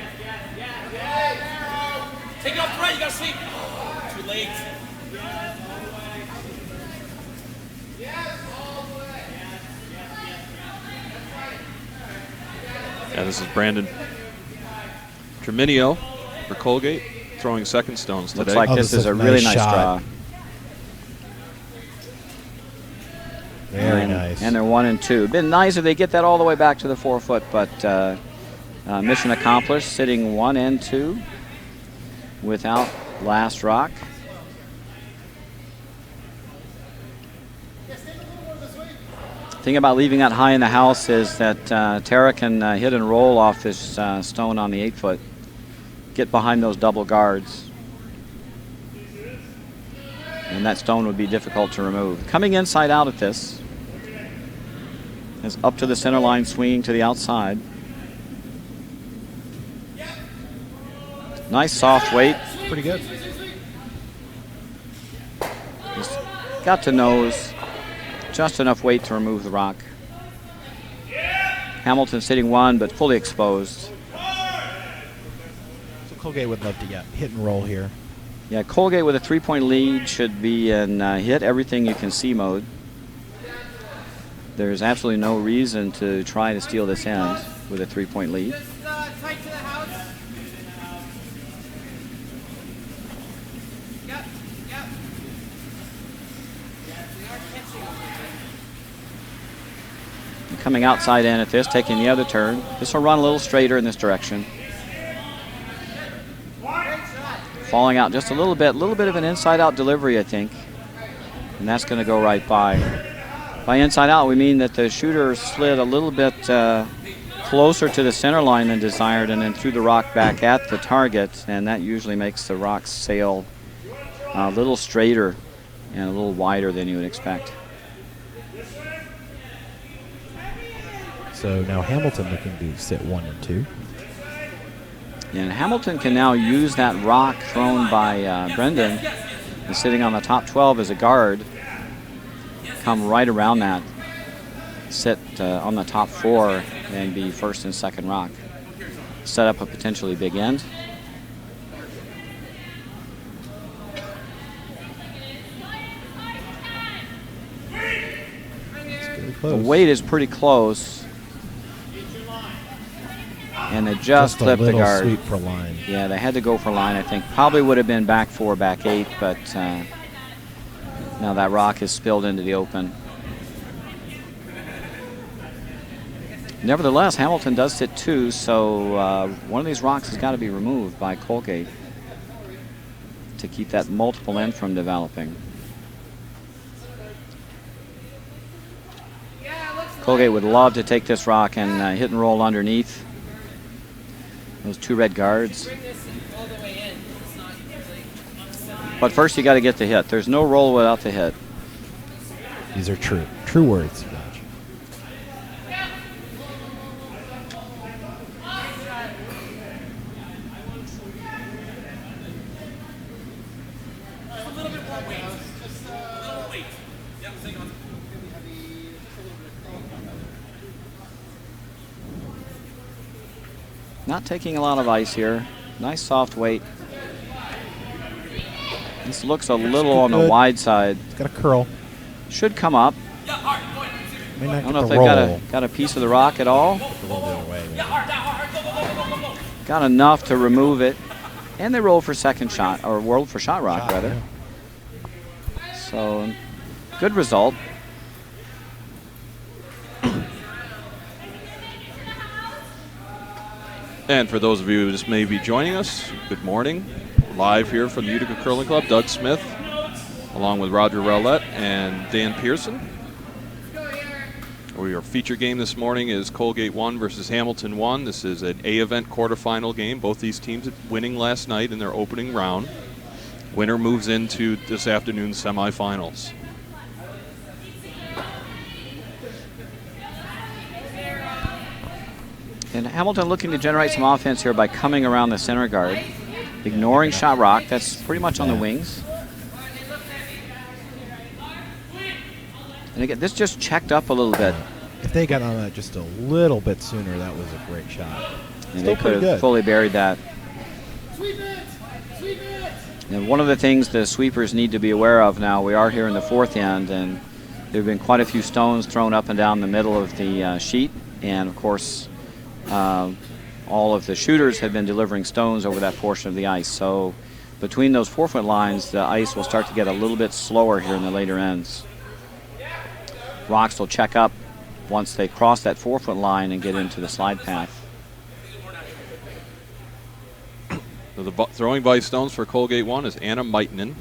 Take it off the red, you gotta see. Too late. Yeah, this is Brandon Treminio for Colgate, throwing second stones today. Looks like this is a really nice draw. Very nice. And they're 1 and 2. Been nice if they get that all the way back to the 4 foot, but mission accomplished, sitting 1 and 2 without last rock. Thing about leaving that high in the house is that Tara can hit and roll off this stone on the 8 foot. Get behind those double guards. And that stone would be difficult to remove. Coming inside out at this. Is up to the center line, swinging to the outside. Nice soft weight. Pretty good. He's got to nose. Just enough weight to remove the rock. Hamilton sitting 1, but fully exposed. So Colgate would love to get hit and roll here. Yeah, Colgate with a 3-point lead should be in hit everything you can see mode. There's absolutely no reason to try to steal this end with a 3-point lead. Tight to the house. Yep, yep. We are catching. Coming outside in at this, taking the other turn. This will run a little straighter in this direction. Falling out just a little bit of an inside-out delivery, I think. And that's going to go right by. By inside out, we mean that the shooter slid a little bit closer to the center line than desired and then threw the rock back at the target, and that usually makes the rock sail a little straighter and a little wider than you would expect. So now Hamilton looking to sit 1 and 2. And Hamilton can now use that rock thrown by Brendan, and sitting on the top 12 as a guard, come right around that, sit on the top 4 and be first and second rock. Set up a potentially big end. The weight is pretty close. And they just clipped the guard. Sweep for line. Yeah, they had to go for line, I think. Probably would have been back 4, back 8, but now that rock is spilled into the open. Nevertheless, Hamilton does sit 2, so one of these rocks has got to be removed by Colgate to keep that multiple end from developing. Colgate would love to take this rock and hit and roll underneath those 2 red guards. But first you got to get the hit. There's no roll without the hit. These are true words, Raj. Not taking a lot of ice here. Nice soft weight. This looks a little on the wide side. It's got a curl. Should come up. May not I don't get know if the they've roll. got a piece of the rock at all. The roll the other way, maybe. Got enough to remove it. And they roll for second shot, or rolled for shot rock, rather. Yeah. So, good result. And for those of you who just may be joining us, good morning. Live here from the Utica Curling Club, Doug Smith, along with Roger Rowlett and Dan Pearson. Our feature game this morning is Colgate 1 versus Hamilton 1. This is an A event quarterfinal game. Both these teams winning last night in their opening round. Winner moves into this afternoon's semifinals. And Hamilton looking to generate some offense here by coming around the center guard, ignoring shot rock. That's pretty much on the wings. And again, this just checked up a little bit. If they got on that just a little bit sooner, that was a great shot. And Still they pretty could have good. fully buried that. And one of the things the sweepers need to be aware of now, we are here in the fourth end, and there have been quite a few stones thrown up and down the middle of the sheet. And of course, all of the shooters have been delivering stones over that portion of the ice. So between those 4-foot lines, the ice will start to get a little bit slower here in the later ends. Rocks will check up once they cross that 4-foot line and get into the slide path. So the throwing by stones for Colgate 1 is Anna Meitinen.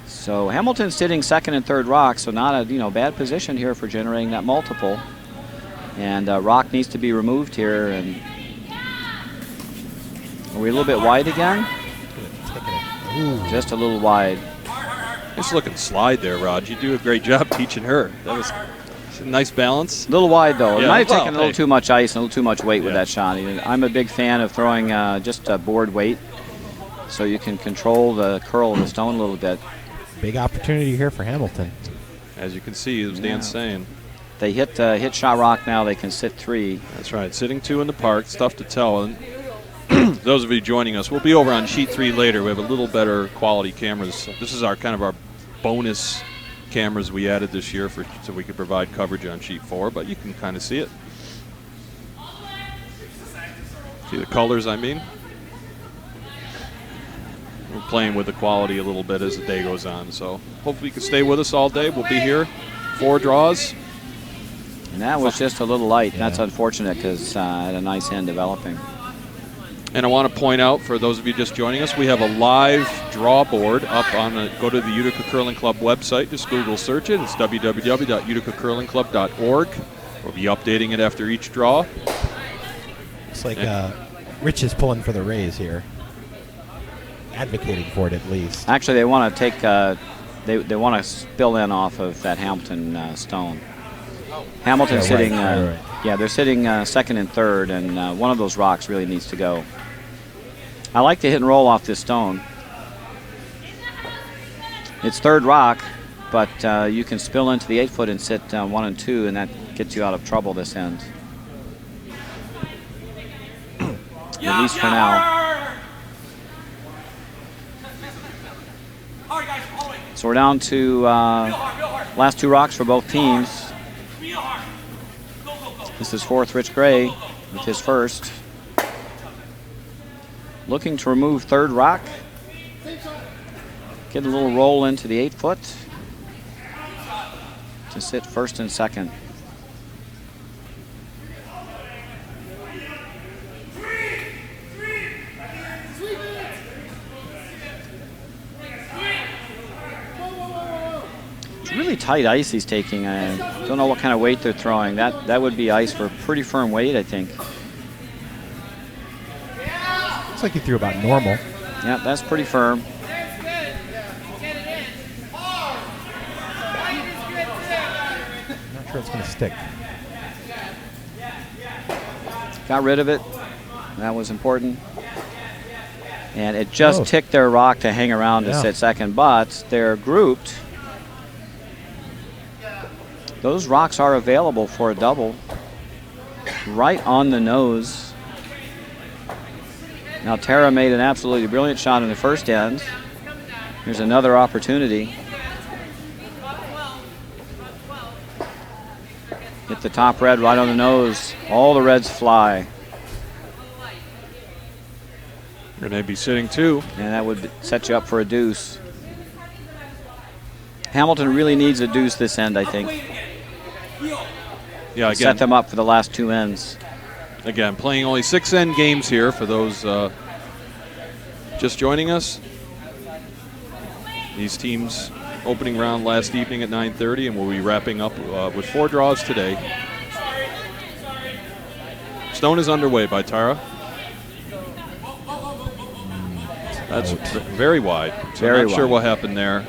So Hamilton's sitting second and third rock, so not a bad position here for generating that multiple. And rock needs to be removed here. And are we a little bit wide again? Ooh. Just a little wide. Nice looking slide there, Rod. You do a great job teaching her. That was a nice balance. A little wide, though. It Yeah, might have well, taken a little hey. too much ice and a little too much weight with Yeah. that shot. I'm a big fan of throwing just a board weight so you can control the curl of the stone a little bit. Big opportunity here for Hamilton. As you can see, as Dan's saying. They hit shot rock now, they can sit 3. That's right. Sitting 2 in the park. It's tough to tell. And those of you joining us, we'll be over on sheet 3 later. We have a little better quality cameras. This is our kind of our bonus cameras we added this year so we could provide coverage on sheet 4, but you can kind of see it. See the colors, I mean? We're playing with the quality a little bit as the day goes on, so hopefully you can stay with us all day. We'll be here. 4 draws. And that was just a little light. Yeah. That's unfortunate because had a nice end developing. And I want to point out, for those of you just joining us, we have a live draw board up on go to the Utica Curling Club website. Just Google search it. It's www.uticacurlingclub.org. We'll be updating it after each draw. Looks like Rich is pulling for the Rays here. Advocating for it at least. Actually, they want to take, they want to spill in off of that Hamilton stone. Hamilton's Yeah, right, sitting, right. yeah, they're sitting second and third, and one of those rocks really needs to go. I like to hit and roll off this stone. It's third rock, but you can spill into the 8-foot and sit 1 and 2, and that gets you out of trouble this end. At least for now. Hard, guys, all the way. So we're down to Real hard. last 2 rocks for both teams. Real hard. Go. This is fourth Rich Gray with his first. Looking to remove third rock. Get a little roll into the 8-foot to sit first and second. It's really tight ice he's taking. I don't know what kind of weight they're throwing. That would be ice for pretty firm weight, I think. Looks like he threw about normal. Yeah, that's pretty firm. Not sure it's going to stick. Got rid of it. That was important. And it just Oh. ticked their rock to hang around to Yeah. sit second, but they're grouped. Those rocks are available for a double. Right on the nose. Now Tara made an absolutely brilliant shot in the first end. Here's another opportunity. Hit the top red right on the nose. All the reds fly. You're going to be sitting 2. And that would set you up for a deuce. Hamilton really needs a deuce this end, I think. Yeah, Set again, them up for the last 2 ends. playing only 6 end games here for those just joining us. These teams opening round last evening at 9:30, and we'll be wrapping up with 4 draws today. Stone is underway by Tara. That's very wide. So Very I'm not sure wide. what happened there.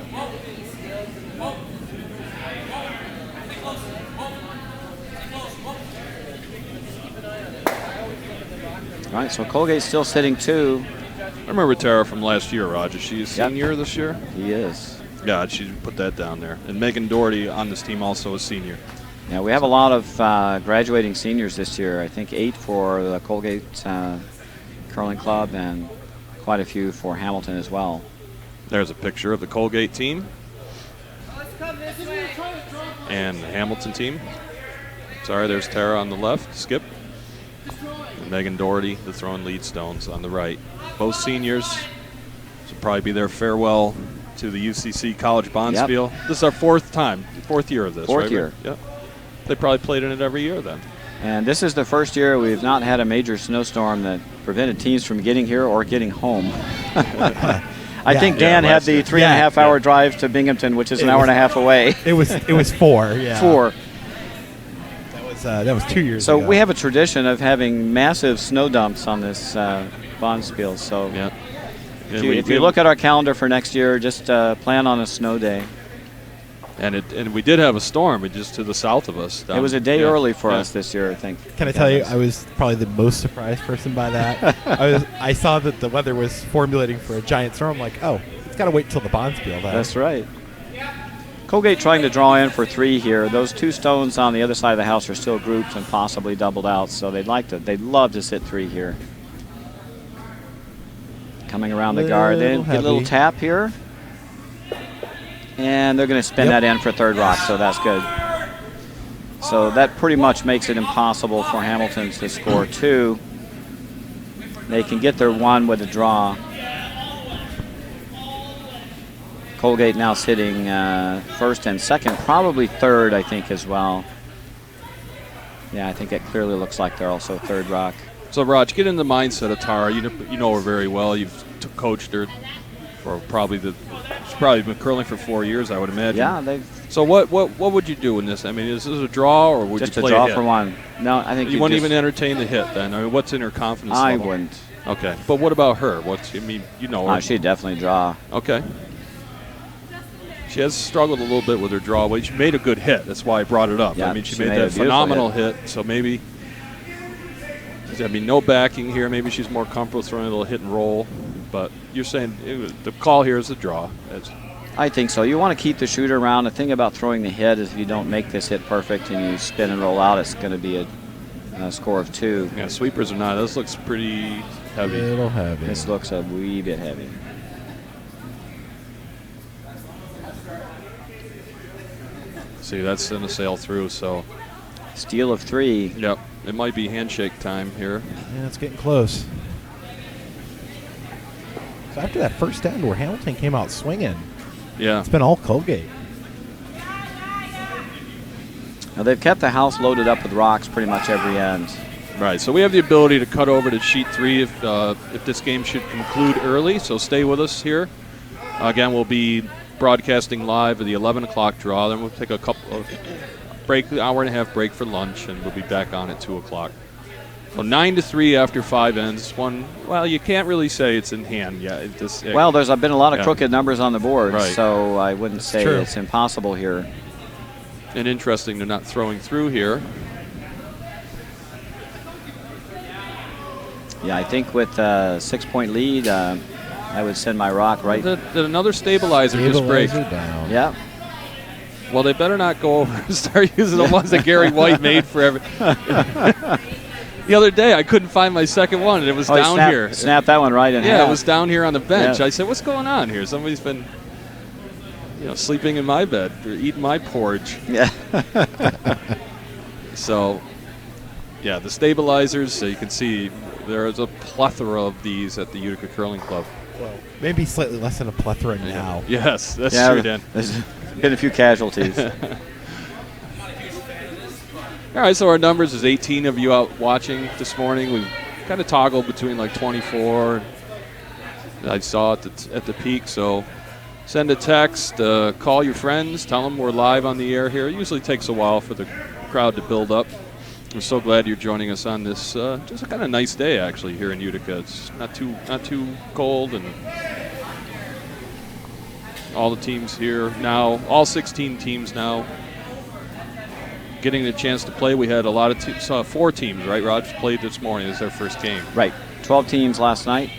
All right, so Colgate's still sitting 2. I remember Tara from last year, Roger. She's a Yep. senior this year. He is. Yeah, she put that down there. And Megan Doherty on this team also a senior. Yeah, we have a lot of graduating seniors this year. I think 8 for the Colgate Curling Club and quite a few for Hamilton as well. There's a picture of the Colgate team and the Hamilton team. Sorry, there's Tara on the left, Skip. And Megan Doherty, the throwing lead stones on the right. Both seniors. This will probably be their farewell to the UCC College Bonspiel. This is our 4th year of this, Fourth right? year. Yep. They probably played in it every year then. And this is the first year we've not had a major snowstorm that prevented teams from getting here or getting home. I think Dan had the 3.5-hour drive to Binghamton, which is an hour and a half away. It was 4. Yeah. 4. That was 2 years So ago. we have a tradition of having massive snow dumps on this Bonspiel. So Yeah. if you look at our calendar for next year, just plan on a snow day. And we did have a storm just to the south of us. It was a day early for us this year, I think. Can I tell you, I was probably the most surprised person by that. I saw that the weather was formulating for a giant storm. I'm like, oh, it's got to wait till the Bonspiel. That's right. Colgate trying to draw in for 3 here. Those 2 stones on the other side of the house are still grouped and possibly doubled out, so they'd love to sit 3 here. Coming around the guard, then get a little tap here. And they're going to spin that in for 3rd rock, so that's good. So that pretty much makes it impossible for Hamilton to score 2. They can get their 1 with a draw. Colgate now sitting 1st and 2nd, probably 3rd, I think, as well. Yeah, I think it clearly looks like they're also 3rd rock. So, Raj, get in the mindset of Tara. You know her very well. You've coached her for she's probably been curling for 4 years, I would imagine. Yeah, So what would you do in this? I mean, is this a draw or would just you a play draw a hit? for 1. No, I think You wouldn't even entertain the hit then. I mean, what's in her confidence I level? wouldn't. Okay, but what about her? You know her. She'd definitely draw. Okay. She has struggled a little bit with her draw, but she made a good hit. That's why I brought it up. Yeah, I mean, she she made made a that beautiful phenomenal hit. So maybe, no backing here. Maybe she's more comfortable throwing a little hit and roll. But you're saying the call here is a draw. I think so. You want to keep the shooter around. The thing about throwing the hit is if you don't make this hit perfect and you spin and roll out, it's going to be a score of 2. Yeah, sweepers or not, this looks pretty heavy. A little heavy. This looks a wee bit heavy. See, that's going to sail through, so. Steal of 3. Yep, it might be handshake time here. Yeah, it's getting close. So after that first end where Hamilton came out swinging, Yeah. it's been all Colgate. Now they've kept the house loaded up with rocks pretty much every end. Right, so we have the ability to cut over to sheet 3 if this game should conclude early, so stay with us here. Again, we'll be broadcasting live at the 11 o'clock draw, then we'll take a couple of hour and a half break for lunch, and we'll be back on at 2 o'clock. So 9-3 after 5 ends. You can't really say it's in hand yet. There's been a lot of crooked numbers on the board, Right. so I wouldn't say true. it's impossible here. And interesting, they're not throwing through here. Yeah, I think with a 6-point lead, I would send my rock right. Did another stabilizer just break? Stabilizer down. Yeah. Well, they better not go over and start using the ones that Gary White made for every. The other day, I couldn't find my second one, and it was down here. Snap that one right in half. Yeah, it was down here on the bench. Yeah. I said, "What's going on here? Somebody's been, sleeping in my bed or eating my porridge." Yeah. So, yeah, the stabilizers. So you can see there is a plethora of these at the Utica Curling Club. Well, maybe slightly less than a plethora now. Yes, that's Yeah, true, Dan. There's been a few casualties. All right, so our numbers is 18 of you out watching this morning. We've kind of toggled between like 24. I saw at the peak, so Send a text, call your friends, tell them we're live on the air here. It usually takes a while for the crowd to build up. We're so glad you're joining us on this just a kind of nice day actually here in Utica. It's not too cold, and all the teams here now, all 16 teams now getting the chance to play. We had a lot of 4 teams, right, Raj, played this morning. It's their first game. Right. 12 teams last night.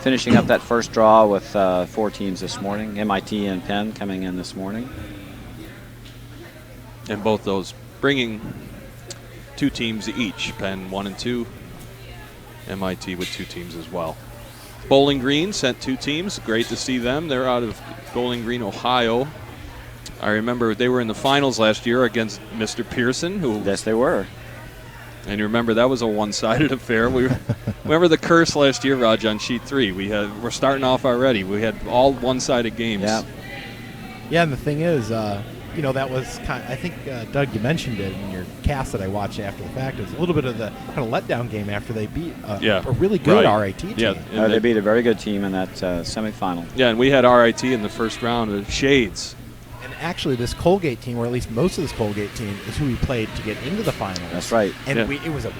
Finishing up that first draw with 4 teams this morning. MIT and Penn coming in this morning. And both those bringing 2 teams each. Penn 1 and 2. MIT with 2 teams as well. Bowling Green sent 2 teams. Great to see them. They're out of Bowling Green, Ohio. I remember they were in the finals last year against Mr. Pearson. Yes, they were. And you remember that was a one-sided affair. Remember the curse last year, Raj, on sheet 3. We're starting off already. We had all one-sided games. Yeah. Yeah, and the thing is, that was I think, Doug, you mentioned it in your cast that I watched after the fact. It was a little bit of the kind of letdown game after they beat a really good RIT team. Yeah, they beat a very good team in that semifinal. Yeah, and we had RIT in the first round of Shades. And actually, this Colgate team, or at least most of this Colgate team, is who we played to get into the finals. That's right. And it was a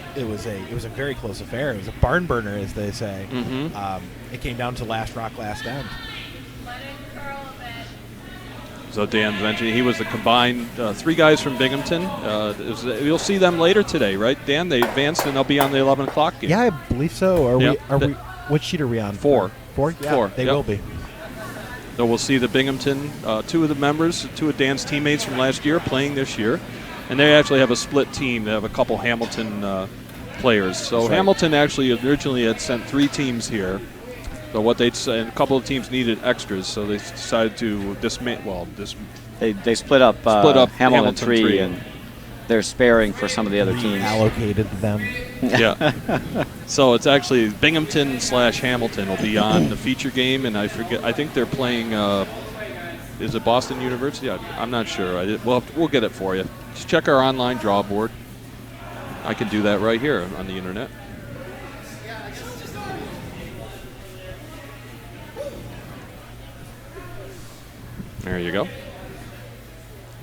very close affair. It was a barn burner, as they say. Mm-hmm. It came down to last rock, last end. So Dan mentioned he was the combined 3 guys from Binghamton. You'll see them later today, right, Dan? They advanced and they'll be on the 11 o'clock game. Yeah, I believe so. Are we? What sheet are we on? 4. 4? Yeah, 4. They will be. So we'll see the Binghamton, 2 of the members, 2 of Dan's teammates from last year playing this year. And they actually have a split team. They have a couple Hamilton players. So Hamilton actually originally had sent 3 teams here. So what they'd say, and a couple of teams needed extras, so they decided to dismantle. They split up Hamilton 3, and they're sparing for some of the other teams. Allocated them. Yeah. So it's actually Binghamton/Hamilton will be on the feature game, and I think they're playing. Is it Boston University? I'm not sure. We'll get it for you. Just check our online draw board. I can do that right here on the internet. There you go.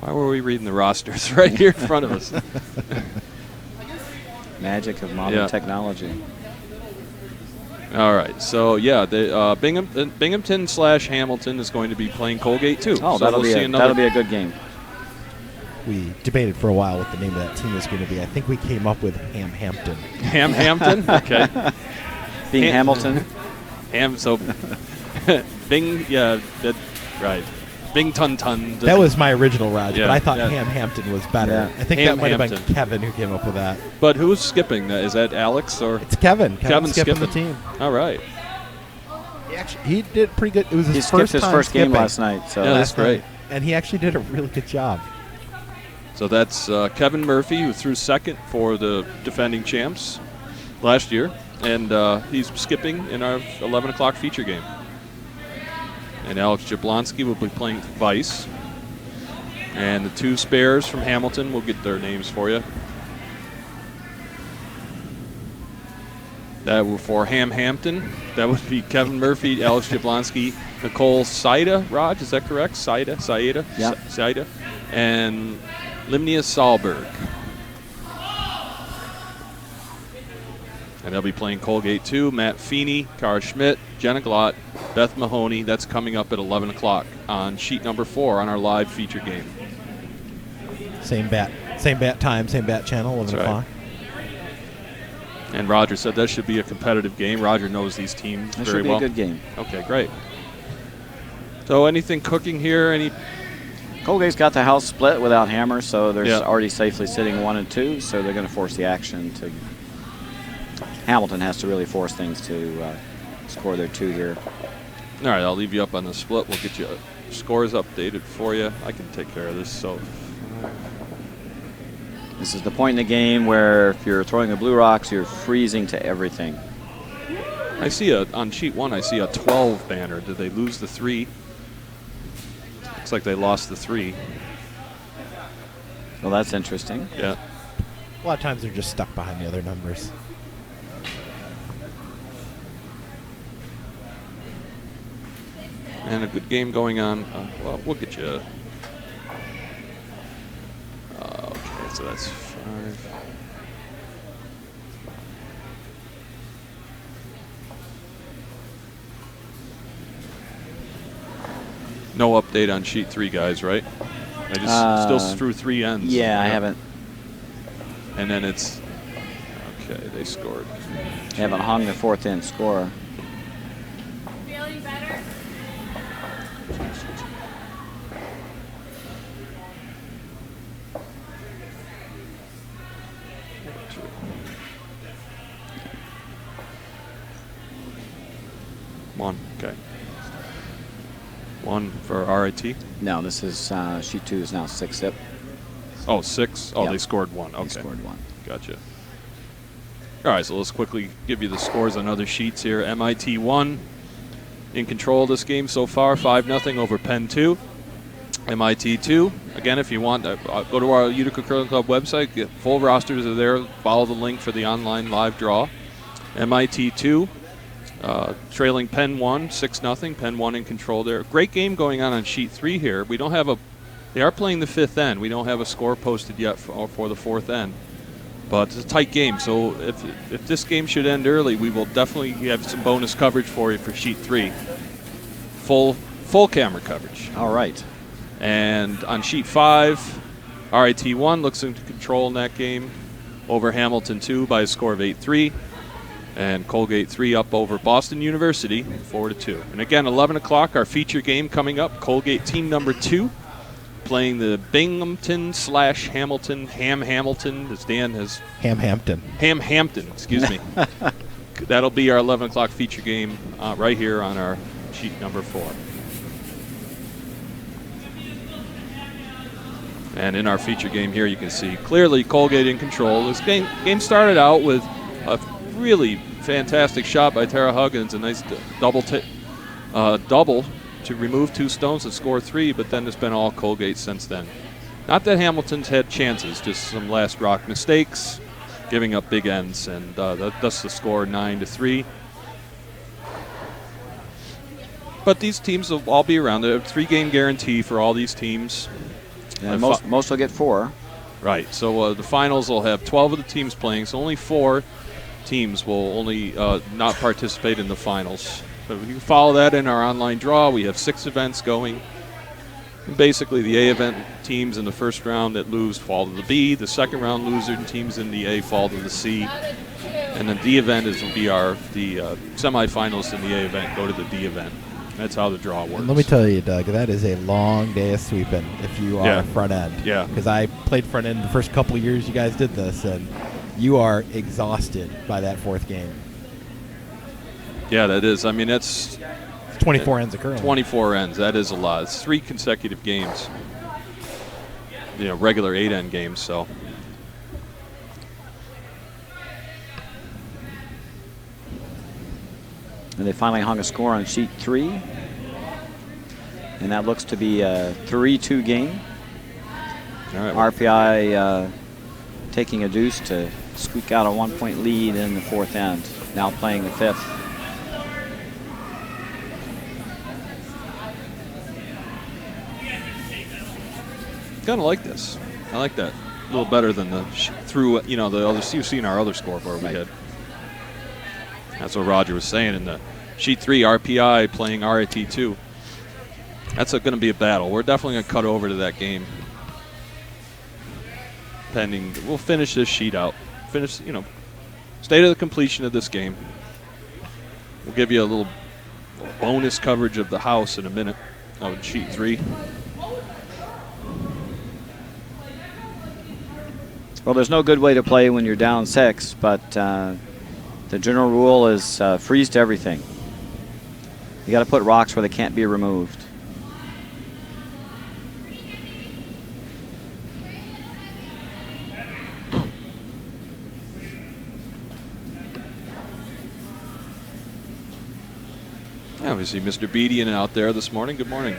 Why were we reading the rosters right here in front of us? Magic of modern technology. All right. So, yeah, Binghamton/Hamilton is going to be playing Colgate, too. Oh, so that'll be a good game. We debated for a while what the name of that team was going to be. I think we came up with Hampton. Hampton? Okay. Being Hamilton? Right. Bing Tun Tun. That was my original, Raj, but I thought yeah. Hampton was better. Yeah. I think that might have been Kevin who came up with that. But who's skipping that? Is that Alex or? It's Kevin. Kevin's skipping the team. All right. He did pretty good. It was he skipped his first game last night. So yeah, that's great. And he actually did a really good job. So that's Kevin Murphy, who threw second for the defending champs last year. And he's skipping in our 11 o'clock feature game. And Alex Jablonski will be playing vice. And the 2 spares from Hamilton, we'll get their names for you. That were for Hampton. That would be Kevin Murphy, Alex Jablonski, Nicole Saida. Raj, is that correct? Saida? Yeah. Saida. And Limnia Sahlberg. And they'll be playing Colgate 2, Matt Feeney, Cara Schmidt, Jenna Glott, Beth Mahoney. That's coming up at 11 o'clock on sheet number 4 on our live feature game. Same bat time, same bat channel, 11 o'clock. And Roger said that should be a competitive game. Roger knows these teams very well. That should be a good game. Okay, great. So anything cooking here? Colgate's got the house split without hammers, so they're already safely sitting 1 and 2, so they're going to force the action to. Hamilton has to really force things to score their 2 here. All right, I'll leave you up on the split. We'll get you scores updated for you. I can take care of this. So this is the point in the game where if you're throwing the blue rocks, you're freezing to everything. I see on sheet 1, I see a 12 banner. Did they lose the 3? Looks like they lost the 3. Well, that's interesting. Yeah. A lot of times they're just stuck behind the other numbers. And a good game going on. Well, we'll get you. Okay, so that's 5. No update on sheet 3, guys, right? I just still threw 3 ends. Yeah, I haven't. And then it's okay. They scored. They haven't hung the 4th end score. Feeling better? One. Okay. 1 for RIT. No, this is sheet 2 is now 6-zip. Oh, 6. Oh, Yep. They scored 1. Okay. They scored 1. Gotcha. All right, so let's quickly give you the scores on other sheets here. MIT 1 in control of this game so far, 5-0 over Penn 2. MIT 2, again, if you want, go to our Utica Curling Club website. Get full rosters are there. Follow the link for the online live draw. MIT 2 trailing Penn 1, 6-0. Penn 1 in control there. Great game going on sheet 3 here. We don't have a. They are playing the 5th end. We don't have a score posted yet for the 4th end. But it's a tight game, so if this game should end early, we will definitely have some bonus coverage for you for sheet 3. Full camera coverage. All right. And on sheet 5, RIT 1 looks into control in that game over Hamilton 2 by a score of 8-3. And Colgate 3 up over Boston University 4-2. And again, 11 o'clock, our feature game coming up. Colgate team number 2 playing the Binghamton/Hamilton, Hamilton, as Dan has. Hampton, excuse me. That'll be our 11 o'clock feature game right here on our sheet number 4. And in our feature game here, you can see clearly Colgate in control. This game started out with a really fantastic shot by Tara Huggins, a nice double to remove 2 stones and score 3, but then it's been all Colgate since then. Not that Hamilton's had chances, just some last rock mistakes, giving up big ends, and that's the score 9-3. But these teams will all be around. There's a 3-game guarantee for all these teams. And most will get 4. Right. So the finals will have 12 of the teams playing, so only 4 teams will only not participate in the finals. So you can follow that in our online draw. We have 6 events going. And basically, the A event teams in the first round that lose fall to the B. The second round loser teams in the A fall to the C. And then D event will be the semifinalists in the A event go to the D event. That's how the draw works. And let me tell you, Doug, that is a long day of sweeping if you are front end. Yeah. Because I played front end the first couple of years you guys did this, and you are exhausted by that 4th game. Yeah, that is. I mean, it's 24 ends of curling. 24 ends. That is a lot. It's 3 consecutive games. Regular 8-end games. So. And they finally hung a score on sheet 3. And that looks to be a 3-2 game. All right. RPI taking a deuce to squeak out a 1-point lead in the 4th end. Now playing the 5th. Kind of like this. I like that a little better than the the other. You've seen our other scoreboard we had. That's what Roger was saying in the sheet 3. RPI playing RIT 2. That's going to be a battle. We're definitely going to cut over to that game. Pending, we'll finish this sheet out. State of the completion of this game. We'll give you a little bonus coverage of the house in a minute of sheet 3. Well, there's no good way to play when you're down 6, but the general rule is freeze to everything. You got to put rocks where they can't be removed. Yeah, we see Mr. Beedian out there this morning. Good morning.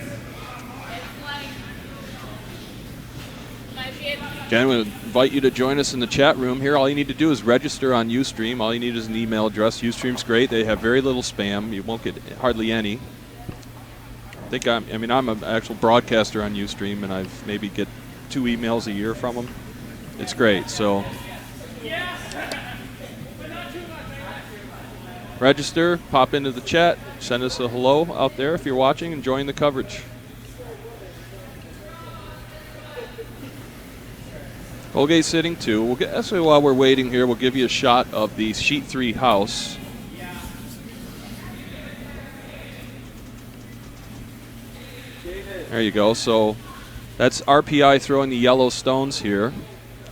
Again, we invite you to join us in the chat room here. All you need to do is register on Ustream. All you need is an email address. Ustream's great. They have very little spam. You won't get hardly any. think I'm an actual broadcaster on Ustream, and I've maybe get 2 emails a year from them. It's great. So register, pop into the chat, send us a hello out there if you're watching, enjoying the coverage. Colgate sitting 2. We'll get, actually, while we're waiting here, we'll give you a shot of the sheet 3 house. There you go. So that's RPI throwing the yellow stones here.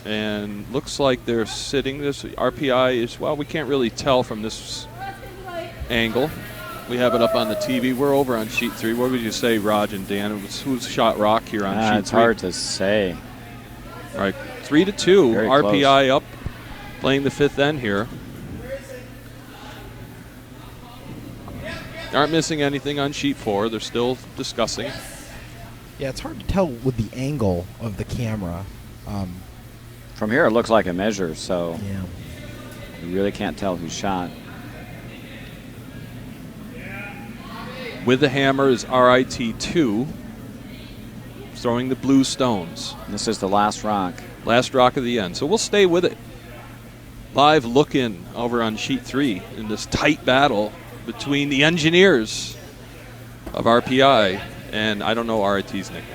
And looks like they're sitting. This RPI is, well, we can't really tell from this angle. We have it up on the TV. We're over on sheet 3. What would you say, Raj and Dan? Who's shot rock here on sheet 3? It's hard to say. All right, 3-2. Very RPI close. up, playing the 5th end here. Aren't missing anything on sheet 4. They're still discussing. Yeah, it's hard to tell with the angle of the camera. From here, it looks like a measure, so Yeah. you really can't tell who shot. With the hammer is RIT2, throwing the blue stones. This is the last rock. Last rock of the end. So we'll stay with it. Live look-in over on sheet 3 in this tight battle between the engineers of RPI and I don't know RIT's nickname.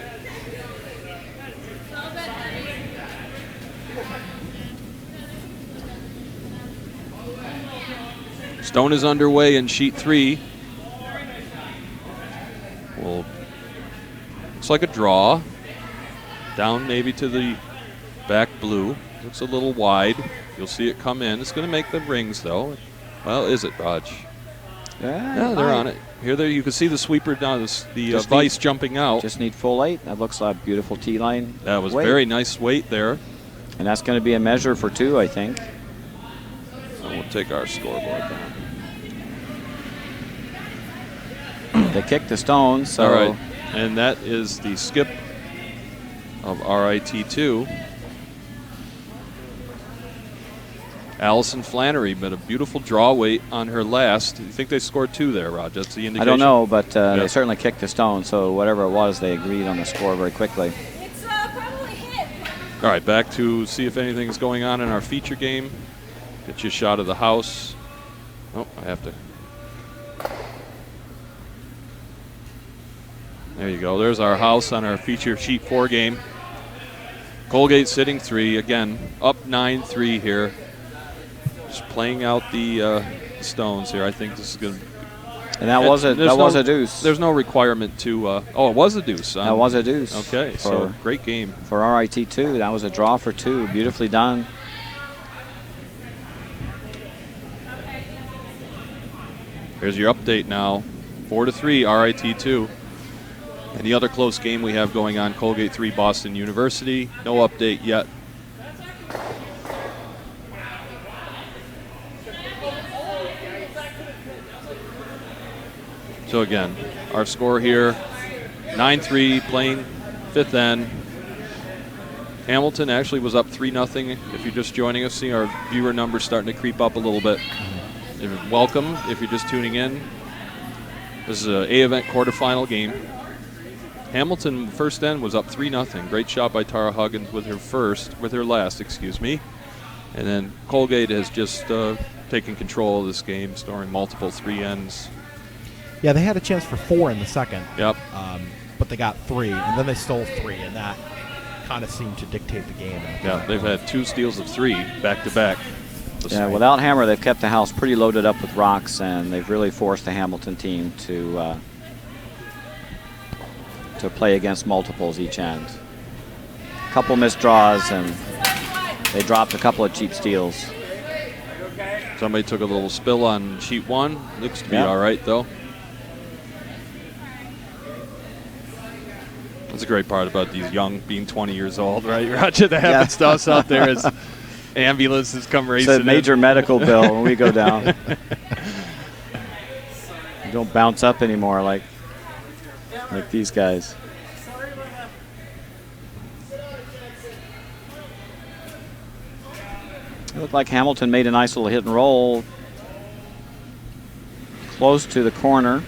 Stone is underway in sheet 3. Well, looks like a draw. Down maybe to the back blue. Looks a little wide. You'll see it come in. It's going to make the rings, though. Well, is it, Raj? Yeah, they're on it. Here, there, you can see the sweeper down, the vise jumping out. Just need full 8. That looks like a beautiful tee line. That was very nice weight there. And that's going to be a measure for 2, I think. And we'll take our scoreboard down. They kicked the stone, so. All right, and that is the skip of RIT2. Allison Flannery, but a beautiful draw weight on her last. You think they scored 2 there, Raj? That's the indication. I don't know, but they certainly kicked the stone, so whatever it was, they agreed on the score very quickly. It's probably hit. All right, back to see if anything's going on in our feature game. Get you a shot of the house. Oh, I have to. There you go. There's our house on our feature sheet 4 game. Colgate sitting 3. Again, up 9-3 here. Just playing out the stones here. I think this is going to. And that was a deuce. There's no requirement to. Oh, it was a deuce. That was a deuce. Okay, so great game for RIT2. That was a draw for 2. Beautifully done. Here's your update now. 4-3 RIT2. And the other close game we have going on, Colgate 3, Boston University. No update yet. So again, our score here, 9-3, playing 5th end. Hamilton actually was up 3-0. If you're just joining us, see our viewer numbers starting to creep up a little bit. Welcome if you're just tuning in. This is an A-event quarterfinal game. Hamilton first end was up 3-0. Great shot by Tara Huggins with her last, excuse me. And then Colgate has just taken control of this game, scoring multiple 3 ends. Yeah, they had a chance for 4 in the second. Yep. But they got 3, and then they stole 3, and that kind of seemed to dictate the game. Yeah, they've had 2 steals of 3 back-to-back. Yeah, without hammer, they've kept the house pretty loaded up with rocks, and they've really forced the Hamilton team to play against multiples each end. A couple missed draws, and they dropped a couple of cheap steals. Somebody took a little spill on sheet 1. Looks to be all right, though. That's a great part about these young, being 20 years old, right? Roger, the having stuffs out there as ambulances come racing in. It's a major medical bill when we go down. You don't bounce up anymore like these guys. It looked like Hamilton made a nice little hit and roll close to the corner.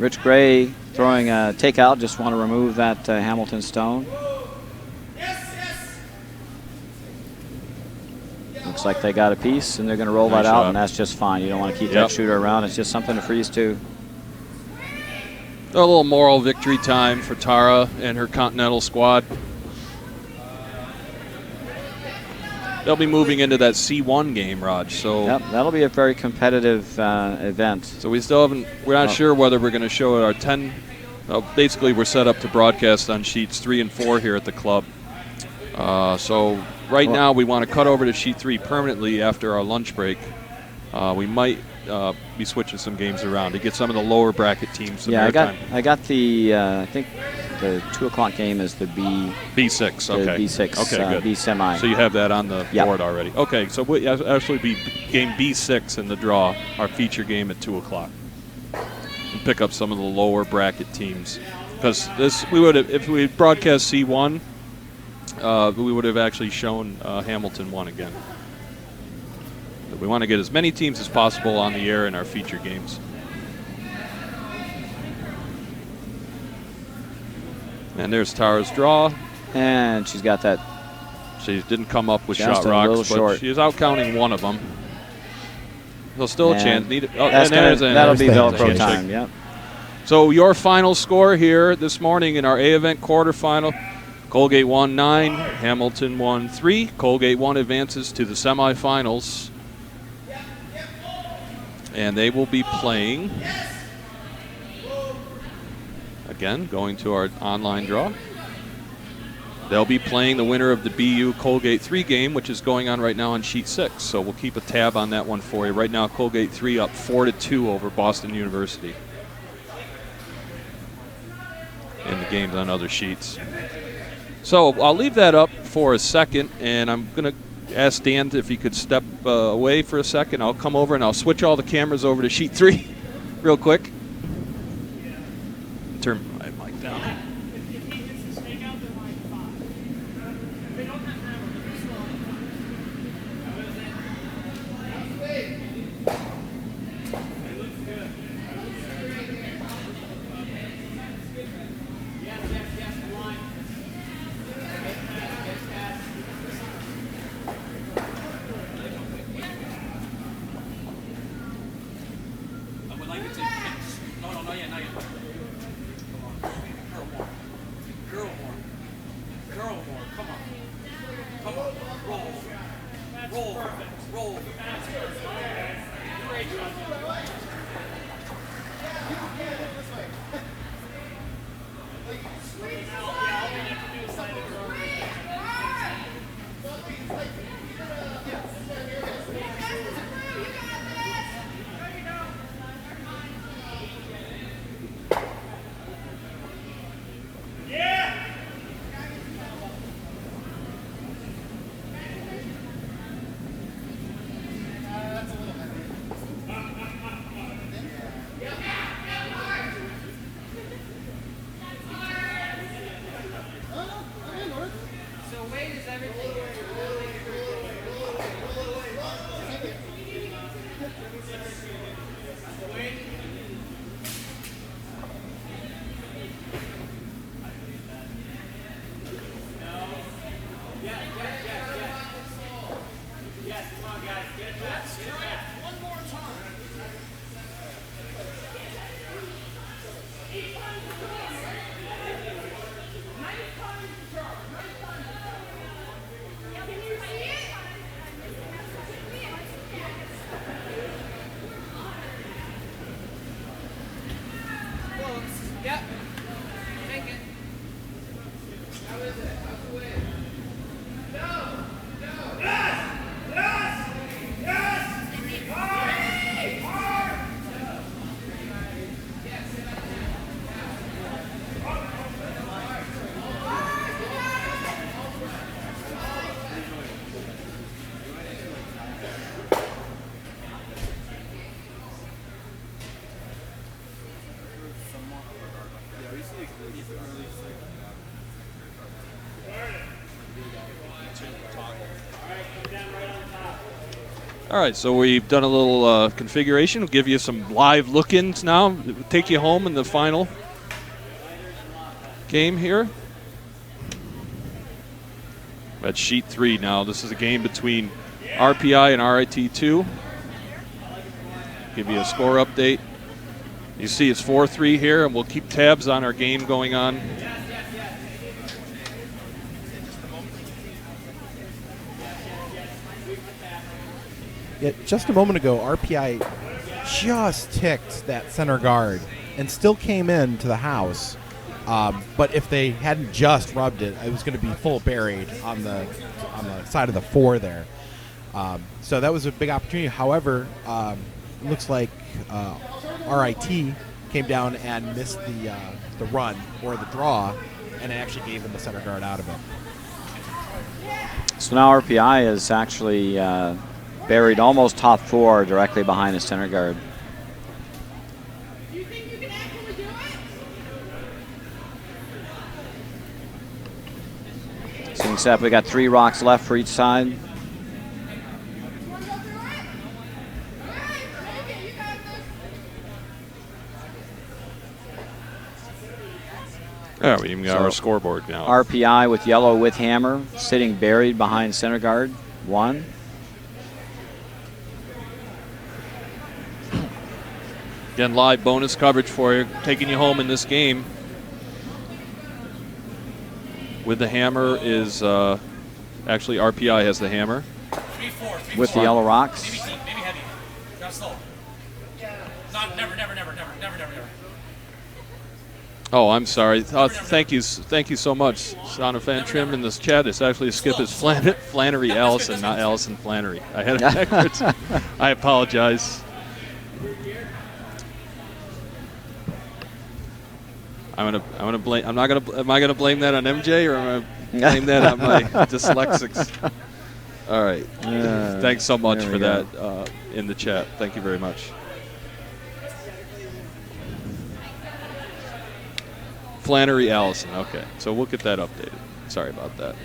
Rich Gray throwing a takeout, just want to remove that Hamilton stone. Looks like they got a piece, and they're going to roll that out, and that's just fine. You don't want to keep that shooter around. It's just something to freeze to. A little moral victory time for Tara and her Continental squad. They'll be moving into that C1 game, Raj. So that'll be a very competitive event. So we still haven't. We're not sure whether we're going to show our 10. Basically, we're set up to broadcast on sheets 3 and 4 here at the club. So right now we want to cut over to sheet 3 permanently after our lunch break. We might be switching some games around to get some of the lower bracket teams. Yeah, I got the. I think the 2 o'clock game is the B6. Okay. B6. Okay, good. B semi. So you have that on the board already. Okay, so we actually be game B6 in the draw, our feature game at 2 o'clock, and pick up some of the lower bracket teams. Because we would have, if we broadcast C1, we would have actually shown Hamilton 1 again. But we want to get as many teams as possible on the air in our feature games. And there's Tara's draw. And she's got that. She didn't come up with just shot rocks, but short. she is out counting one of them. So still a chance. That'll be Velcro time, yep. So your final score here this morning in our A event quarterfinal, Colgate won 9, Hamilton won 3. Colgate 1 advances to the semifinals. And they will be playing, again, going to our online draw. They'll be playing the winner of the BU Colgate 3 game, which is going on right now on sheet 6. So we'll keep a tab on that one for you. Right now, Colgate 3 up 4-2 over Boston University in the games on other sheets. So I'll leave that up for a second, and I'm going to ask Dan if he could step away for a second. I'll come over and I'll switch all the cameras over to sheet 3 real quick. Turn my mic down. All right, so we've done a little configuration. We'll give you some live look-ins now. We'll take you home in the final game here. At sheet 3 now. This is a game between RPI and RIT2. Give you a score update. You see it's 4-3 here, and we'll keep tabs on our game going on. Yeah, just a moment ago, RPI just ticked that center guard and still came into the house. But if they hadn't just rubbed it, it was going to be full buried on the side of the 4 there. So that was a big opportunity. However, it looks like RIT came down and missed the run or the draw, and it actually gave them the center guard out of it. So now RPI is actually buried almost top 4 directly behind the center guard. So except we got 3 rocks left for each side. Yeah, we even got our scoreboard now. RPI with yellow with hammer, sitting buried behind center guard, 1. Again, live bonus coverage for you, taking you home in this game. With the hammer is actually RPI has the hammer. 3-4. With the yellow rocks. Maybe deep, maybe heavy. Not slow. Not never. Oh, I'm sorry. Thank you so much, Son of Fan Trim in this chat. It's actually Skip is Flannery Allison, not Allison Flannery. I had it backwards. I apologize. Am I gonna blame that on MJ, or am I blame that on my dyslexics? All right. Thanks so much for that in the chat. Thank you very much. Flannery Allison. Okay, so we'll get that updated. Sorry about that.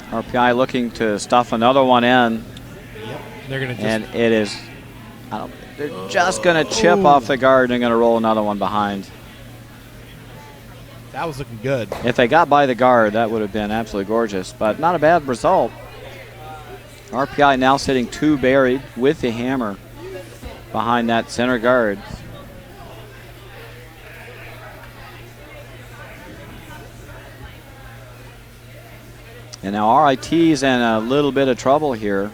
RPI looking to stuff another one in. Yep. They're gonna just, and it is. They're just going to chip off the guard and going to roll another one behind. That was looking good. If they got by the guard, that would have been absolutely gorgeous, but not a bad result. RPI now sitting 2 buried with the hammer behind that center guard. And now RIT's in a little bit of trouble here.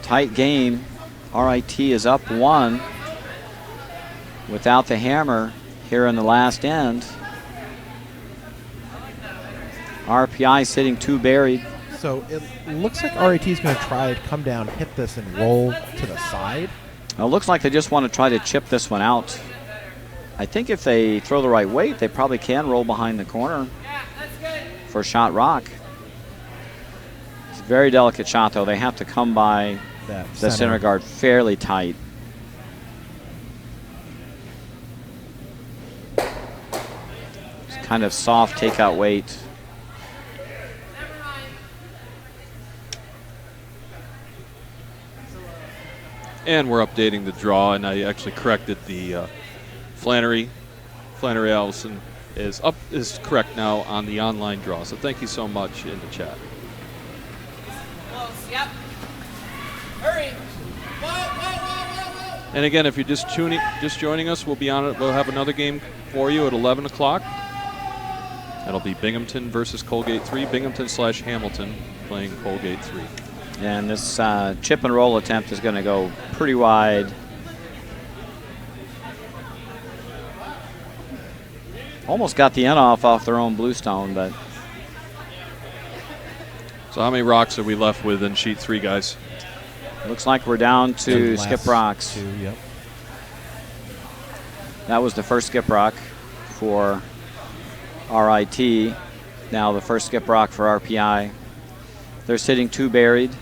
Tight game. RIT is up 1 without the hammer here in the last end. RPI sitting 2 buried. So it looks like RIT is going to try to come down, hit this, and roll to the side. Well, it looks like they just want to try to chip this one out. I think if they throw the right weight, they probably can roll behind the corner for shot rock. It's a very delicate shot, though. They have to come by the center guard fairly tight. It's kind of soft takeout weight. And we're updating the draw, and I actually corrected the Flannery Allison is correct now on the online draw. So thank you so much in the chat. Close. Yep. Hurry. Whoa. And again, if you're just joining us, we'll be on it. We'll have another game for you at 11 o'clock. That'll be Binghamton versus Colgate 3. Binghamton/Hamilton playing Colgate 3. And this chip and roll attempt is going to go pretty wide. Almost got the end off their own bluestone, but. So how many rocks are we left with in sheet 3, guys? Looks like we're down to skip rocks. 2, yep. That was the first skip rock for RIT. Now the first skip rock for RPI. They're sitting 2 buried.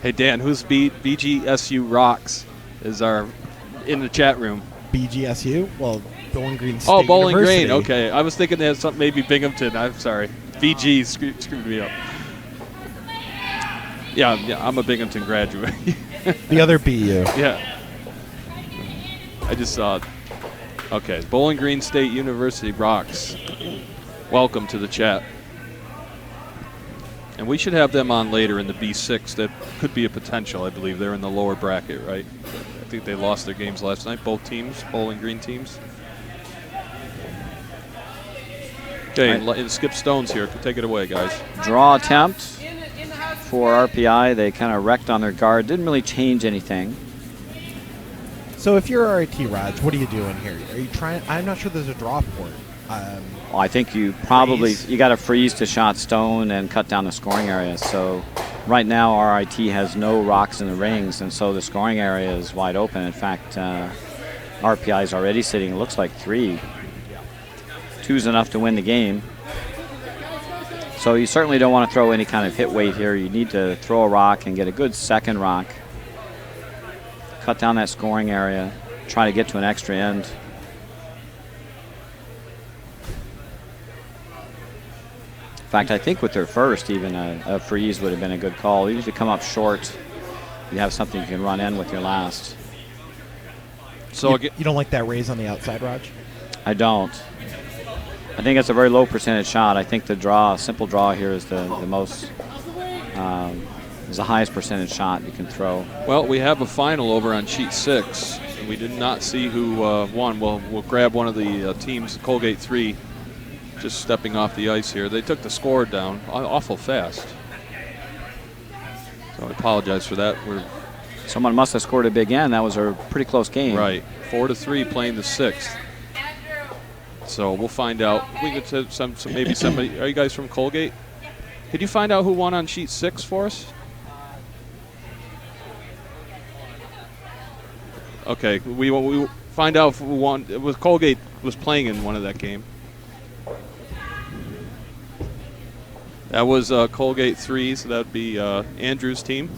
Hey Dan, who's BGSU Rocks is our in the chat room? BGSU? Well, Bowling Green State Oh, Bowling University. Green. Okay, I was thinking they had something, maybe Binghamton. I'm sorry. VG screwed me up. Yeah, I'm a Binghamton graduate. The other BU. Yeah. I just saw it. Okay, Bowling Green State University rocks. Welcome to the chat. And we should have them on later in the B6. That could be a potential, I believe. They're in the lower bracket, right? I think they lost their games last night, both teams, Bowling Green teams. Okay, and Skip Stone's here. Take it away, guys. Draw attempt for RPI. They kind of wrecked on their guard. Didn't really change anything. So if you're RIT, Raj, what are you doing here? Are you trying? I'm not sure there's a draw port. Well, I think you probably you got to freeze to shot stone and cut down the scoring area. So right now RIT has no rocks in the rings, and so the scoring area is wide open. In fact, RPI is already sitting. It looks like 3. 2's enough to win the game. So you certainly don't want to throw any kind of hit weight here. You need to throw a rock and get a good second rock. Cut down that scoring area. Try to get to an extra end. In fact, I think with their first, even a freeze would have been a good call. You usually come up short. You have something you can run in with your last. So you don't like that raise on the outside, Raj? I don't. I think it's a very low percentage shot. I think the draw, simple draw here is the most, is the highest percentage shot you can throw. Well, we have a final over on sheet 6, and we did not see who won. We'll grab one of the teams, Colgate 3, just stepping off the ice here. They took the score down awful fast. So I apologize for that. Someone must have scored a big end. That was a pretty close game. Right, 4-3 playing the 6th. So we'll find out. We could maybe somebody. Are you guys from Colgate? Could you find out who won on sheet 6 for us? Okay, we find out who won. It was Colgate was playing in one of that game. That was Colgate 3, so that would be Andrew's team.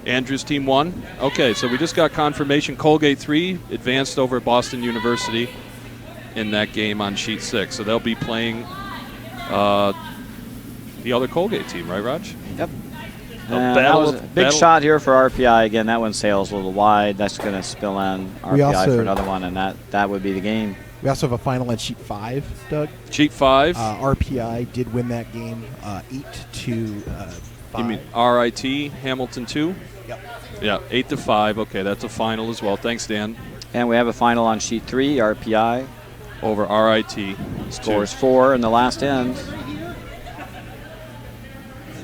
Andrew's team won. Okay, so we just got confirmation. Colgate 3 advanced over at Boston University in that game on sheet 6. So they'll be playing the other Colgate team, right, Raj? Yep. That was a big shot here for RPI. Again, that one sails a little wide. That's going to spill in RPI for another one, and that would be the game. We also have a final at sheet 5, Doug. Sheet 5. RPI did win that game 8-5. You mean RIT, Hamilton 2? Yep. Yeah, 8-5. Okay, that's a final as well. Thanks, Dan. And we have a final on sheet 3, RPI. Over RIT. Scores 4 in the last end.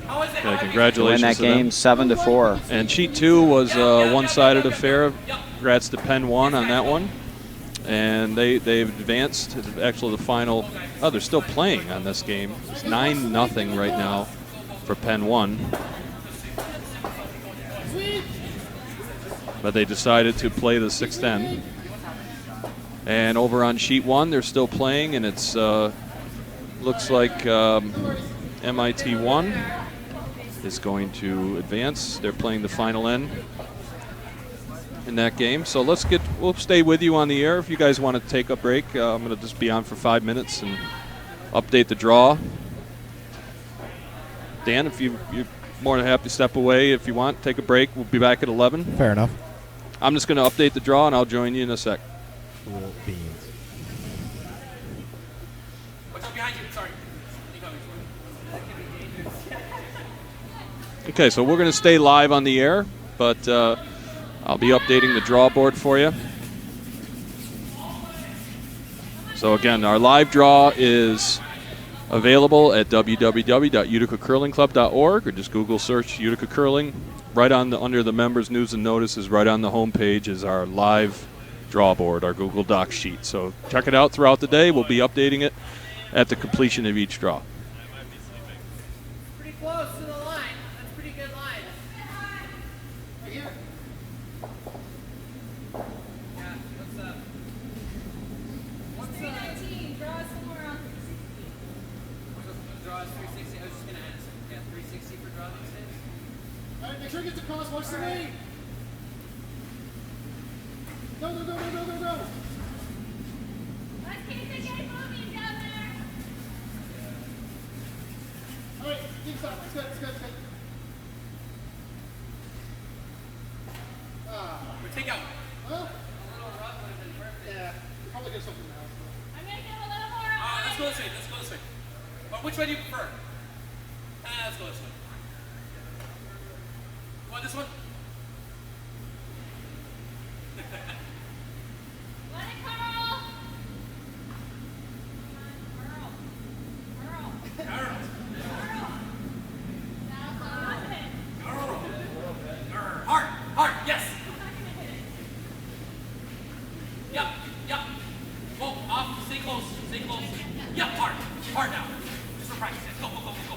Okay, congratulations to win that game 7-4. And sheet 2 was a one-sided affair. Congrats to Penn 1 on that one. And they've advanced. Actually, the final. Oh, they're still playing on this game. It's 9-0 right now for Penn 1. But they decided to play the 6th end. And over on sheet 1, they're still playing, and it's looks like MIT 1 is going to advance. They're playing the final end in that game. So we'll stay with you on the air if you guys want to take a break. I'm going to just be on for 5 minutes and update the draw. Dan, if you're more than happy to step away if you want, take a break. We'll be back at 11. Fair enough. I'm just going to update the draw, and I'll join you in a sec. Cool beans. What's up behind you? Sorry. Okay, so we're going to stay live on the air, but I'll be updating the draw board for you. So again, our live draw is available at www.uticacurlingclub.org, or just Google search Utica Curling. Right under the members news and notices, right on the home page is our live draw board, our Google Docs sheet. So check it out throughout the day. We'll be updating it at the completion of each draw. Pretty close to the line. That's a pretty good line. Right here. Yeah, what's up? What's up? 319, draw somewhere around 360. Draw is 360. I was just going to ask. Yeah, 360 for draw these days? All right, make sure it gets across. Watch the lane. Go, go, go, go, go, go, go. Let's keep the game moving down there. All right, keep stop. It's good, it's good, it's good. Take out. Huh? Yeah, we'll probably get something now. I'm gonna give a little more. Let's go this way. Let's go this way. Which way do you prefer? Let's go this way. Want this one? Let it, Carl. Carl. Hard, hard, yes. Yep, yep. Go off, stay close, stay close. Yep, hard now. Just for practice. Go, go, go, go, go.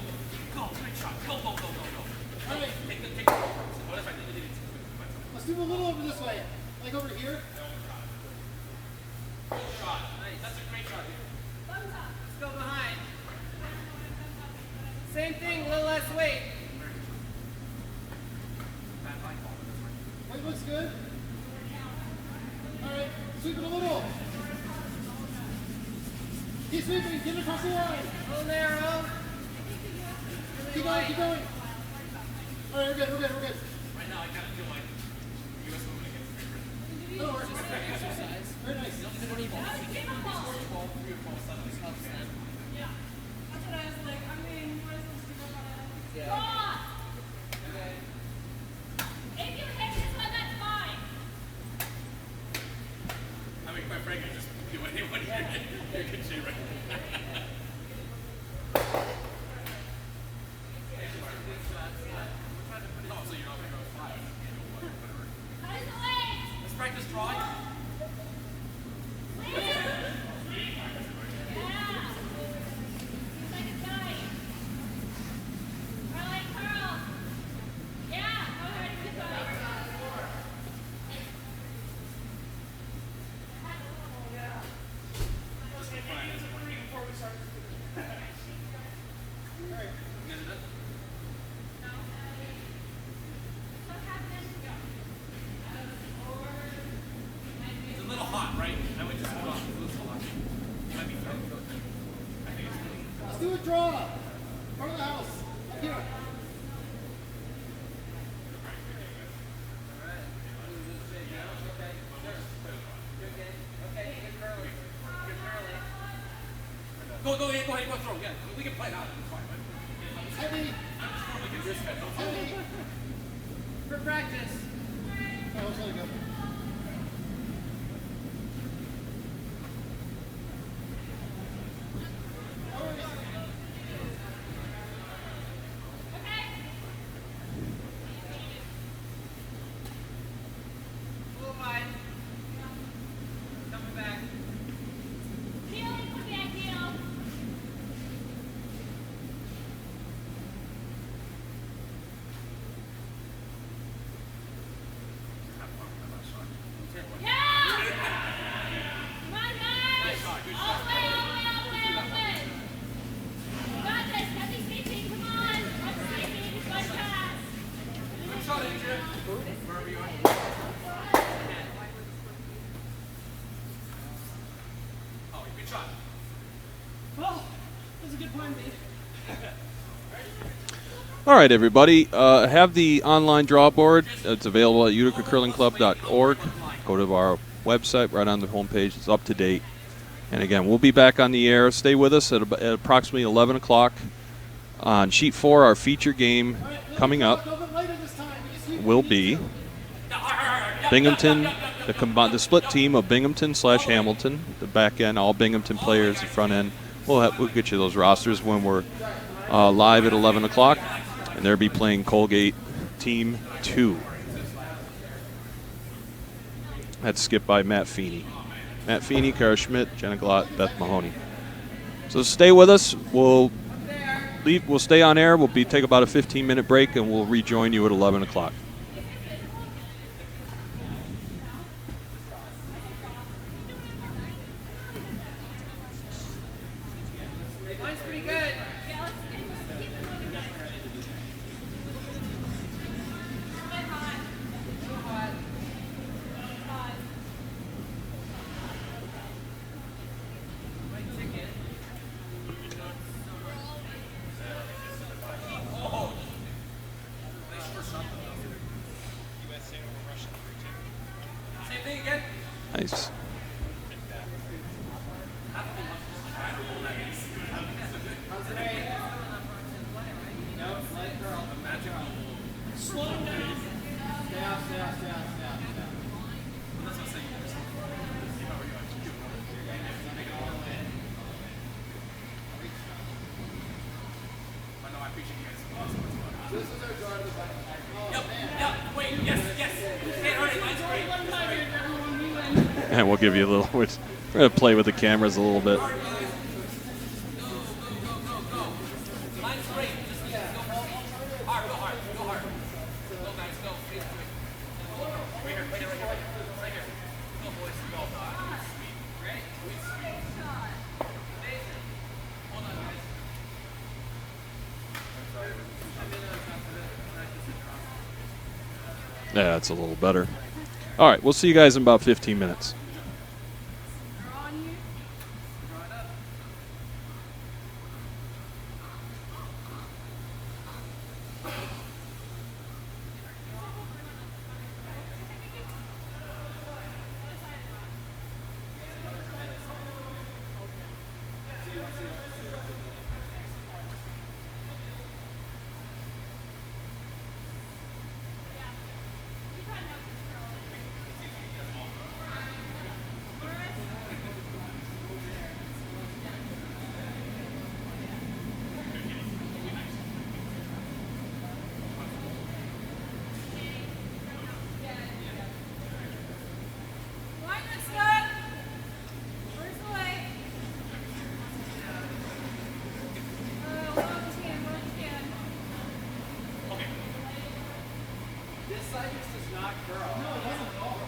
Go, great shot. Go, go, go, go, go. All right, Take the. Oh, that's right. let's do a little over this way. Like over here. Shot. Nice. That's a great shot. Let's go behind. Same thing, a little less weight. Weight looks good. All right, sweep it a little. Keep sweeping, get it across the line. A little narrow. Keep going, keep going. All right, we're good, we're good, we're good. Right now, I kind of feel like U.S. women against Great Britain. That'll work. Very nice. That's what I was like. I mean, what is this to go on? Yeah. Draw. If you hit this one, that's fine. I mean, quite frankly, just do anyone here. You can see right. Oh, so you're not going to go 5. How is the leg? Let's practice drawing. Yeah. Seems like it's dying. All right, Carl. Yeah, go ahead. Keep going. It's a little hot, right? I would just hold on. It's a little hot. Might be fair. I think it's Let's do a draw. Front of the house. Up here. Go ahead, go throw. Yeah, we can play it out. It's fine, right? Heavy. Heavy. For practice. Oh, let's let it go. All right. Okay. A little wide. Coming back. Healing would be ideal. Yeah! Come on, guys! All the way, all the way, all the way, all the way. You got this. Heavy sweeping. Come on. Up sweeping. Just one pass. Good shot, Adrian. Wherever you are. Oh, good shot. Oh, that was a good plan, B. All right, everybody. Have the online draw board. It's available at uticacurlingclub.org. Go to our website right on the homepage. It's up to date. And again, we'll be back on the air. Stay with us at approximately 11 o'clock. On Sheet 4, our feature game coming up will be Binghamton, the split team of Binghamton / Hamilton. The back end, all Binghamton players. The front end, we'll get you those rosters when we're live at 11 o'clock. And they'll be playing Colgate Team 2. That's skipped by Matt Feeney. Matt Feeney, Kara Schmidt, Jenna Glott, Beth Mahoney. So stay with us. We'll stay on air. We'll take about a 15-minute break, and we'll rejoin you at 11 o'clock. Mine's pretty good. Yeah, let's keep it moving. Come on. Nice. Slow down. Stay out, stay out, stay out, stay out. Wait, yes, yes. Can't hurt it. Mine's great. And we'll give you a little. We're going to play with the cameras a little bit. Mine's great. Just go hard, go hard, go hard. Go, guys, go. Right here, right here, right here, right here. Go, boys, go. Sweet. Ready? Sweet. Amazing. Hold on, guys. Yeah, that's a little better. All right, we'll see you guys in about 15 minutes. This side does not curl. No, it doesn't at all.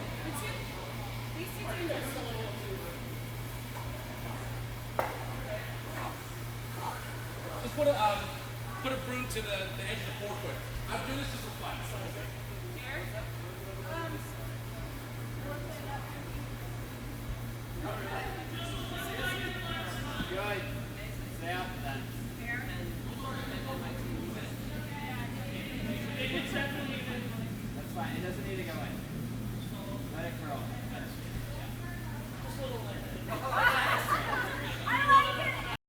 Just put a broom to the edge of the forefoot. I'm doing this just for fun. Good. Stay out then. That's fine. It doesn't need to go in. Let it curl.